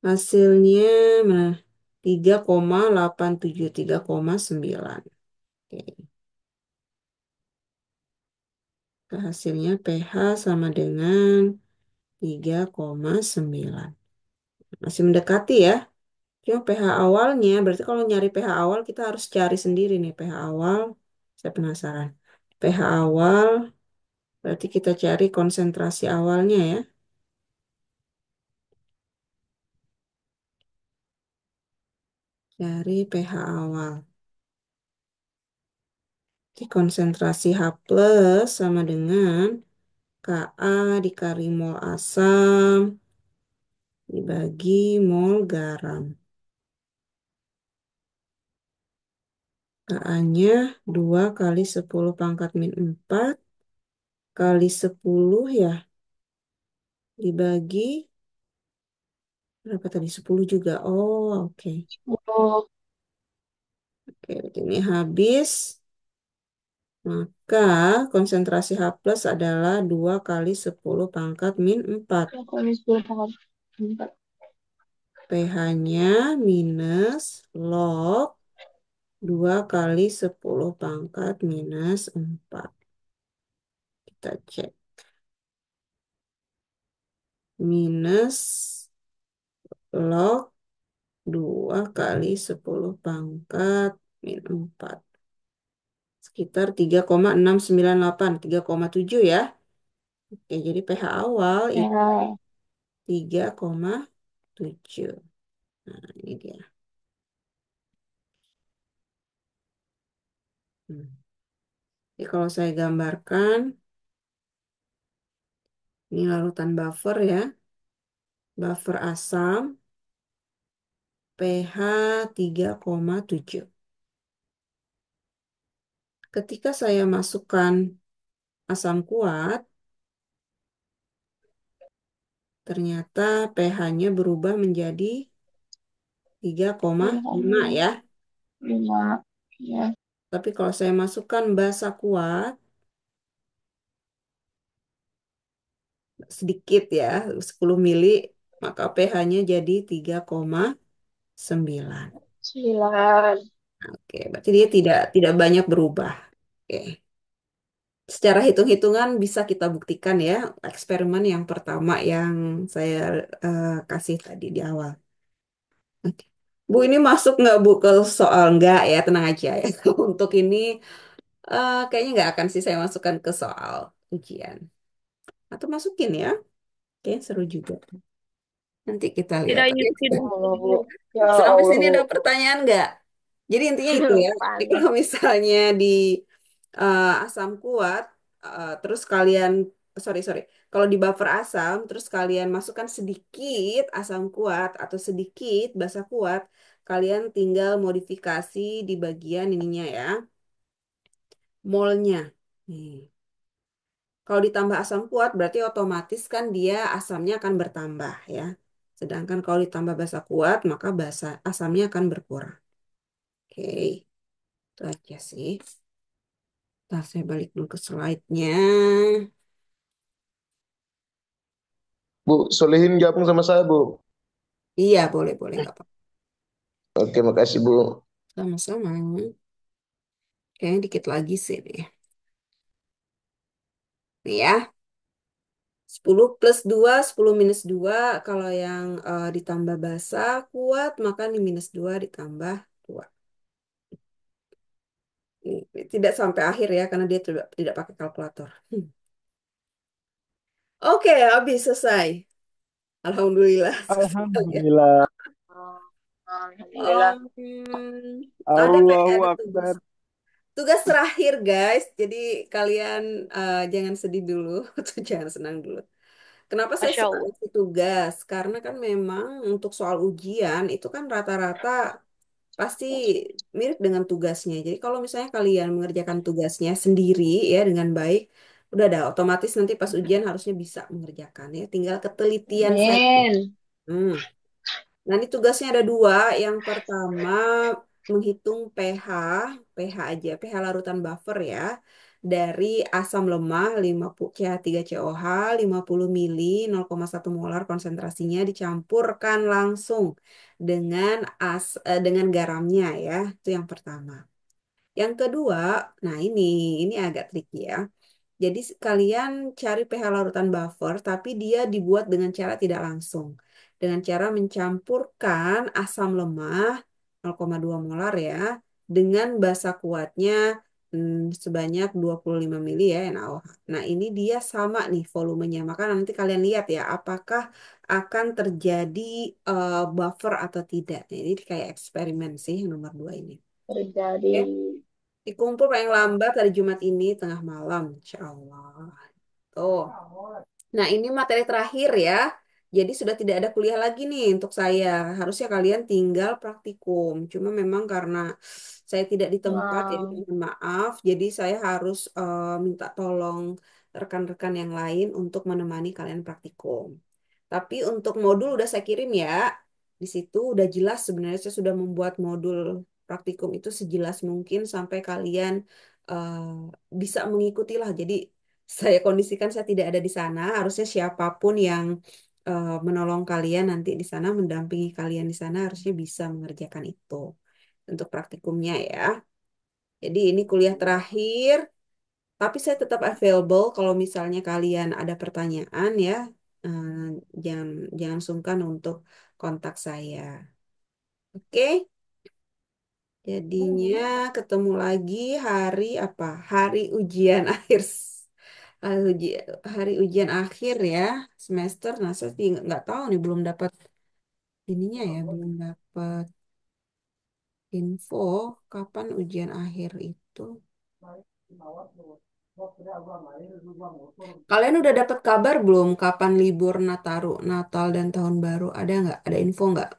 Hasilnya mana? 3,87, 3,9. Oke. Hasilnya pH sama dengan 3,9. Masih mendekati ya. Cuma pH awalnya, berarti kalau nyari pH awal kita harus cari sendiri nih pH awal. Saya penasaran. pH awal, berarti kita cari konsentrasi awalnya ya. Cari pH awal. Di konsentrasi H plus sama dengan Ka dikali mol asam dibagi mol garam. Ka-nya 2 kali 10 pangkat min 4 kali 10 ya. Dibagi berapa tadi? 10 juga. Oh, oke. Oh, Oke, ini habis. Maka konsentrasi H plus adalah 2 kali 10 pangkat min 4. ya, kalau 10 pangkat 4. pH-nya minus log 2 kali 10 pangkat minus 4. Kita cek. Minus log 2 kali 10 pangkat min 4. Sekitar 3,698, 3,7 ya. Oke, jadi pH awal itu Ya, 3,7. Nah, ini dia. Hmm. Jadi kalau saya gambarkan, ini larutan buffer ya. Buffer asam, pH 3,7. Ketika saya masukkan asam kuat, ternyata pH-nya berubah menjadi 3,5 pH-nya ya. 5. Ya, Tapi kalau saya masukkan basa kuat, sedikit ya, 10 mili, maka pH-nya jadi 3,9. 9. Oke, berarti dia tidak banyak berubah. Oke. Secara hitung-hitungan bisa kita buktikan ya, eksperimen yang pertama yang saya kasih tadi di awal. Oke. Bu, ini masuk nggak Bu ke soal? Nggak ya, tenang aja ya. Untuk ini kayaknya nggak akan sih saya masukkan ke soal ujian. Atau masukin ya, kayaknya seru juga. Nanti kita lihat. Tidak Oke. yakin. Ya Allah, Bu. Ya Sampai Allah, sini Bu. ada pertanyaan nggak? Jadi intinya itu ya. Jadi Panas. kalau misalnya di asam kuat, terus kalian, sorry sorry, kalau di buffer asam, terus kalian masukkan sedikit asam kuat atau sedikit basa kuat, kalian tinggal modifikasi di bagian ininya ya, molnya. Nih. Kalau ditambah asam kuat, berarti otomatis kan dia asamnya akan bertambah ya. Sedangkan kalau ditambah basa kuat, maka basa asamnya akan berkurang. Oke, itu aja sih. Ntar saya balik dulu ke slide-nya. Bu, solehin gabung sama saya, Bu. Iya, boleh, boleh, nggak apa-apa. Oke, makasih, Bu. Sama-sama. Kayaknya dikit lagi sih nih. Nih ya, 10 plus 2, 10 minus 2. Kalau yang ditambah basa kuat, maka ini minus 2 ditambah 2. Ini tidak sampai akhir ya, karena dia tidak pakai kalkulator. Oke, habis selesai. Alhamdulillah. Selesai ya. Alhamdulillah. Alhamdulillah. Ada Allahu ada tugas. Akbar. Tugas terakhir, guys. Jadi kalian jangan sedih dulu atau jangan senang dulu. Kenapa saya Masya suka Allah. ngasih tugas? Karena kan memang untuk soal ujian itu kan rata-rata pasti mirip dengan tugasnya. Jadi kalau misalnya kalian mengerjakan tugasnya sendiri ya dengan baik, udah ada otomatis nanti pas ujian harusnya bisa mengerjakan ya. Tinggal ketelitian saja. Amin. Hmm. Nah, ini tugasnya ada dua. Yang pertama, menghitung pH, pH aja, pH larutan buffer ya, dari asam lemah 50 CH3COH 50 mili 0,1 molar konsentrasinya dicampurkan langsung dengan dengan garamnya ya. Itu yang pertama. Yang kedua, nah ini agak tricky ya. Jadi kalian cari pH larutan buffer, tapi dia dibuat dengan cara tidak langsung. Dengan cara mencampurkan asam lemah 0,2 molar ya, dengan basa kuatnya sebanyak 25 mili ya NaOH. Nah ini dia sama nih volumenya. Maka nanti kalian lihat ya, apakah akan terjadi buffer atau tidak. Nah, ini kayak eksperimen sih yang nomor 2 ini. Terjadi. Oke. Dikumpul paling lambat hari Jumat ini tengah malam, insya Allah. Tuh. Nah, ini materi terakhir ya. Jadi sudah tidak ada kuliah lagi nih untuk saya. Harusnya kalian tinggal praktikum. Cuma memang karena saya tidak di tempat, jadi Wow. mohon maaf. Jadi saya harus minta tolong rekan-rekan yang lain untuk menemani kalian praktikum. Tapi untuk modul udah saya kirim ya. Di situ udah jelas sebenarnya saya sudah membuat modul praktikum itu sejelas mungkin sampai kalian eh, bisa mengikuti lah. Jadi saya kondisikan saya tidak ada di sana. Harusnya siapapun yang menolong kalian nanti di sana, mendampingi kalian di sana harusnya bisa mengerjakan itu untuk praktikumnya ya. Jadi ini kuliah terakhir. Tapi saya tetap available kalau misalnya kalian ada pertanyaan ya. Eh, jangan jangan sungkan untuk kontak saya. Oke? Jadinya ketemu lagi hari apa? Hari ujian akhir hari hari ujian akhir ya semester. Nah, saya nggak tahu nih belum dapat ininya ya, belum dapat info kapan ujian akhir itu. Kalian udah dapat kabar belum kapan libur Nataru, Natal dan Tahun Baru? Ada nggak? Ada info nggak?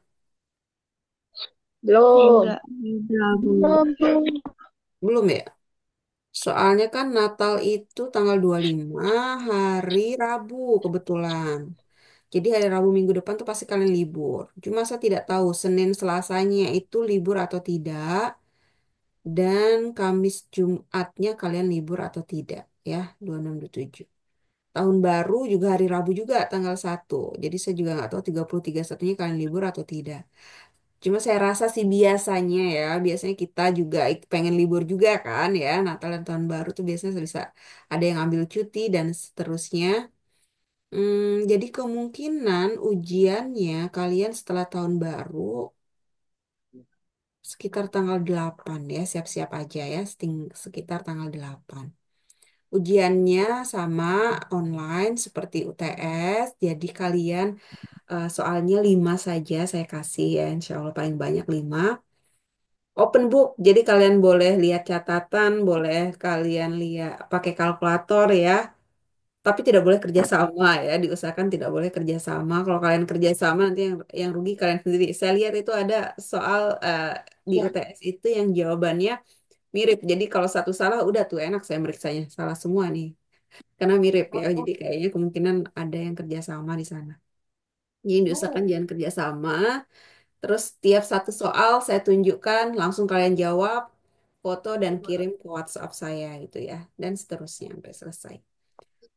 Belum. Enggak, udah Bu. Belum. Belum ya? Soalnya kan Natal itu tanggal 25 hari Rabu kebetulan. Jadi hari Rabu minggu depan tuh pasti kalian libur. Cuma saya tidak tahu Senin Selasanya itu libur atau tidak. Dan Kamis Jumatnya kalian libur atau tidak. Ya, 26 27. Tahun baru juga hari Rabu juga tanggal 1. Jadi saya juga nggak tahu 30 31-nya kalian libur atau tidak. Cuma saya rasa sih biasanya ya, biasanya kita juga pengen libur juga kan ya. Natal dan Tahun Baru tuh biasanya bisa ada yang ambil cuti dan seterusnya. Jadi kemungkinan ujiannya kalian setelah Tahun Baru sekitar tanggal 8 ya, siap-siap aja ya, sekitar tanggal 8. Ujiannya sama online seperti UTS, jadi kalian soalnya 5 saja saya kasih ya, insya Allah paling banyak 5. Open book, jadi kalian boleh lihat catatan, boleh kalian lihat pakai kalkulator ya, tapi tidak boleh kerjasama ya, diusahakan tidak boleh kerjasama. Kalau kalian kerjasama nanti yang rugi kalian sendiri. Saya lihat itu ada soal di UTS itu yang jawabannya mirip, jadi kalau satu salah udah tuh enak saya meriksanya, salah semua nih. Karena mirip ya, jadi kayaknya kemungkinan ada yang kerjasama di sana. Jadi diusahakan jangan kerjasama. Terus tiap satu soal saya tunjukkan, langsung kalian jawab, foto dan kirim ke WhatsApp saya gitu ya. Dan seterusnya sampai selesai.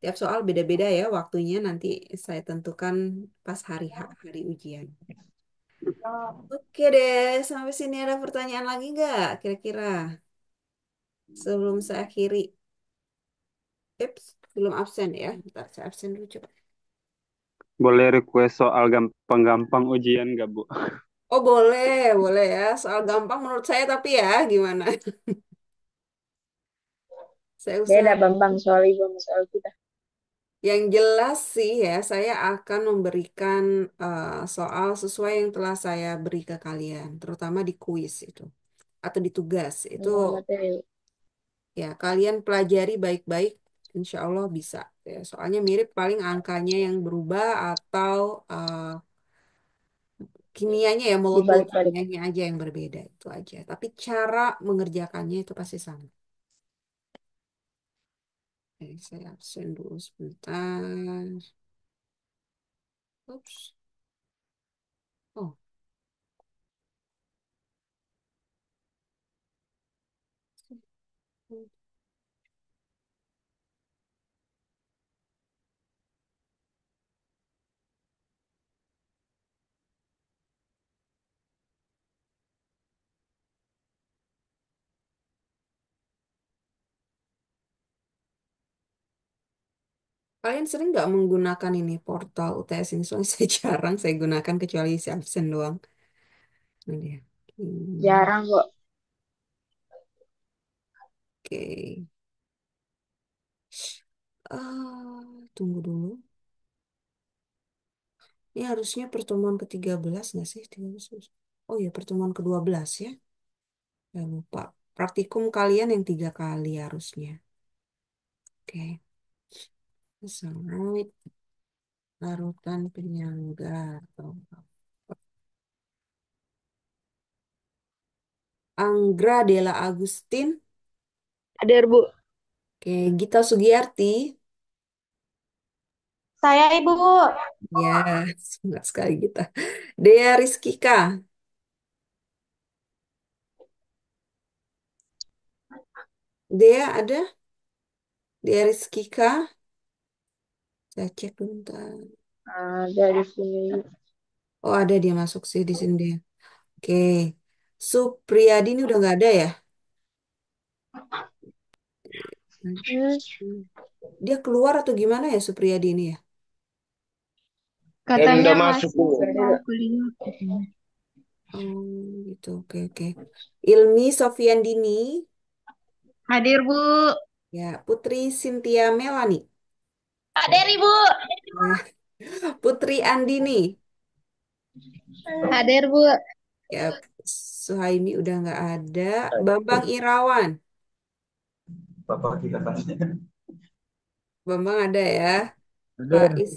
Tiap soal beda-beda ya waktunya, nanti saya tentukan pas hari hari ujian. Oke deh, sampai sini ada pertanyaan lagi nggak kira-kira? Sebelum saya akhiri. Eps, belum absen ya. Bentar, saya absen dulu coba. Boleh request soal gampang-gampang ujian nggak, Bu? Oh boleh, boleh ya. Soal gampang menurut saya tapi ya gimana? Saya Beda usaha. Bambang soal ibu sama soal kita. Yang jelas sih ya, saya akan memberikan soal sesuai yang telah saya beri ke kalian, terutama di kuis itu atau di tugas itu Semua materi. ya kalian pelajari baik-baik, insya Allah bisa. Ya, soalnya mirip paling angkanya yang berubah atau kimianya ya molekul Dibalik-balik. kimianya aja yang berbeda itu aja. Tapi cara mengerjakannya itu pasti sama. Oke, saya absen dulu sebentar. Ups. Oh, kalian sering nggak menggunakan ini portal UTS ini? Soalnya saya jarang saya gunakan kecuali isi absen doang. Ini dia. Jarang kok. Oke. Tunggu dulu. Ini harusnya pertemuan ke-13 nggak sih? 13. Oh ya, pertemuan ke-12 ya. Jangan lupa. Praktikum kalian yang 3 kali harusnya. Oke. Alright. Larutan penyangga. Atau apa. Anggra Della Agustin. Hadir Bu. Oke, Gita Sugiyarti. Saya Ibu. Ya, semangat sekali Gita. Dea Rizkika. Dea ada? Dea Rizkika. Saya cek dulu bentar. Ada di sini. Oh, ada dia masuk sih di sini dia. Oke. Supriyadi ini udah nggak ada ya? Dia keluar atau gimana ya Supriyadi ini ya? Kayaknya Katanya udah masuk masih Bu. mau kuliah katanya. Oh gitu, oke oke. Ilmi Sofiandini, Hadir, Bu. ya Putri Cynthia Melani, Hadir, Ibu. ya Putri Andini, Hadir, Bu. ya Suhaimi udah nggak ada, Bambang Irawan, Bambang ada ya, Faiz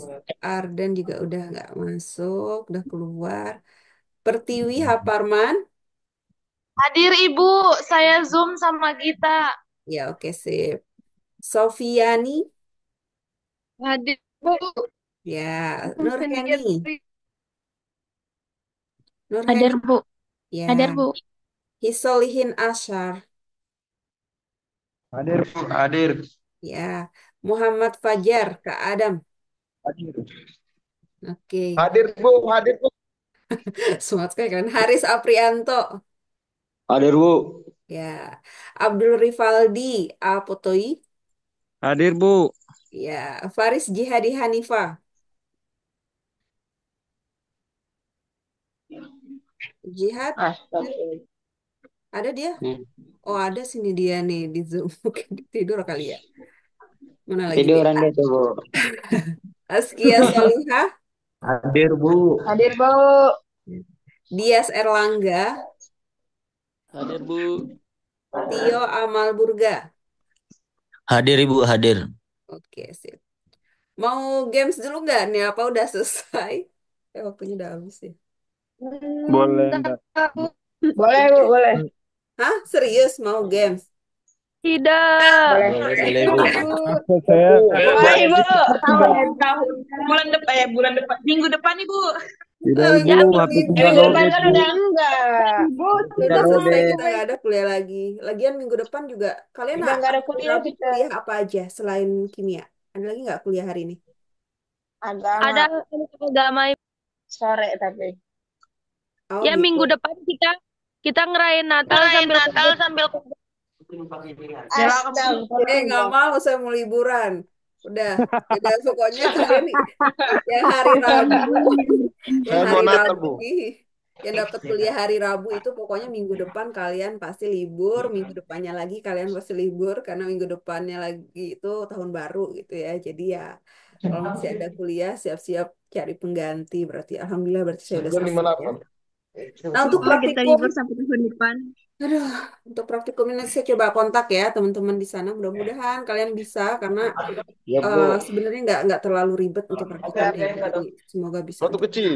Ardan juga udah nggak masuk, udah keluar. Pertiwi Haparman, Hadir, Ibu. Saya Zoom sama Gita. ya oke sip. Sofiani, Hadir, Bu. ya Sendiri. Nurheni, Hadir, Nurheni, Bu. Hadir, ya Bu. Hisolihin Asyar, Hadir, Bu. Hadir. ya Muhammad Fajar, Kak Adam, oke. Hadir Bu, hadir Bu. Semangat sekali kan. Haris Aprianto, Hadir, Bu. ya Abdul Rifaldi Apotoi, Hadir, Bu. ya Faris Jihadi Hanifa, Jihad, Astagfirullah. ada dia? Oh ada sini dia nih di Zoom. Mungkin tidur kali ya. Mana lagi nih? Tiduran dia tuh, Bu. Askia Solihah, Hadir, Bu. Hadir, Bu. Dias Erlangga, Hadir, Bu. Tio Amal Burga. Hadir, Ibu. Hadir. Oke, sip. Mau games dulu nggak nih? Apa udah selesai? Waktunya udah habis ya. Boleh enggak? Boleh, Bu. Boleh. Hah? Serius mau games? Tidak. Boleh. Boleh, Bu. Maksud saya Boleh, Ibu. Tahun bulan depan minggu depan Ibu. Tidak, Oh, Ibu. minggu depan HP libur. tinggal Minggu depan lobet, kan Bu. udah enggak. Bu, Udah Tinggal selesai lobet. kita nggak ada kuliah lagi. Lagian minggu depan juga kalian udah enggak ada ambil kuliah lagi kita. kuliah apa aja selain kimia? Ada lagi nggak kuliah hari ini? Agama. Ada agama Ibu. Sore tapi. Oh Ya gitu. minggu depan kita kita ngerayain Natal sambil Nggak Astagfirullah. mau, saya mau liburan. Udah pokoknya kalian nih yang hari Rabu, yang saya mau hari Natal Rabu Bu. nih, yang dapat kuliah hari Rabu itu pokoknya minggu depan kalian pasti libur, minggu depannya lagi kalian pasti libur karena minggu depannya lagi itu tahun baru gitu ya. Jadi ya kalau masih ada kuliah siap-siap cari pengganti berarti alhamdulillah berarti saya udah Libur selesai ya. 58. Nah untuk Semoga kita praktikum, libur sampai tahun depan. aduh untuk praktikum ini saya coba kontak ya teman-teman di sana. Mudah-mudahan kalian bisa karena Ya Bu. sebenarnya nggak terlalu ribet untuk praktikumnya ya. Jadi semoga bisa Waktu untuk. kecil.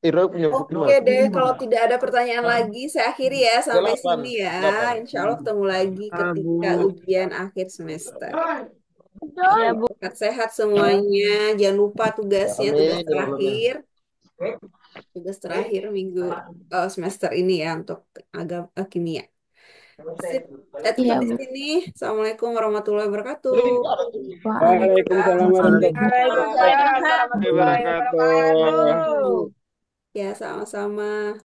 Ira punya bukti Oke mas. deh, kalau tidak ada pertanyaan lagi, saya akhiri ya sampai 8. sini ya. 8. Insya Allah ketemu lagi ketika ujian akhir semester. Ya Oke, Bu. sehat-sehat semuanya. Jangan lupa tugasnya, tugas Amin. Ya Allah. terakhir, tugas terakhir minggu semester ini ya untuk kimia. Sip, saya tutup Iya di Bu. sini. Assalamualaikum warahmatullahi wabarakatuh. Waalaikumsalam warahmatullahi Waalaikumsalam warahmatullahi wabarakatuh. wabarakatuh. Ya, sama-sama.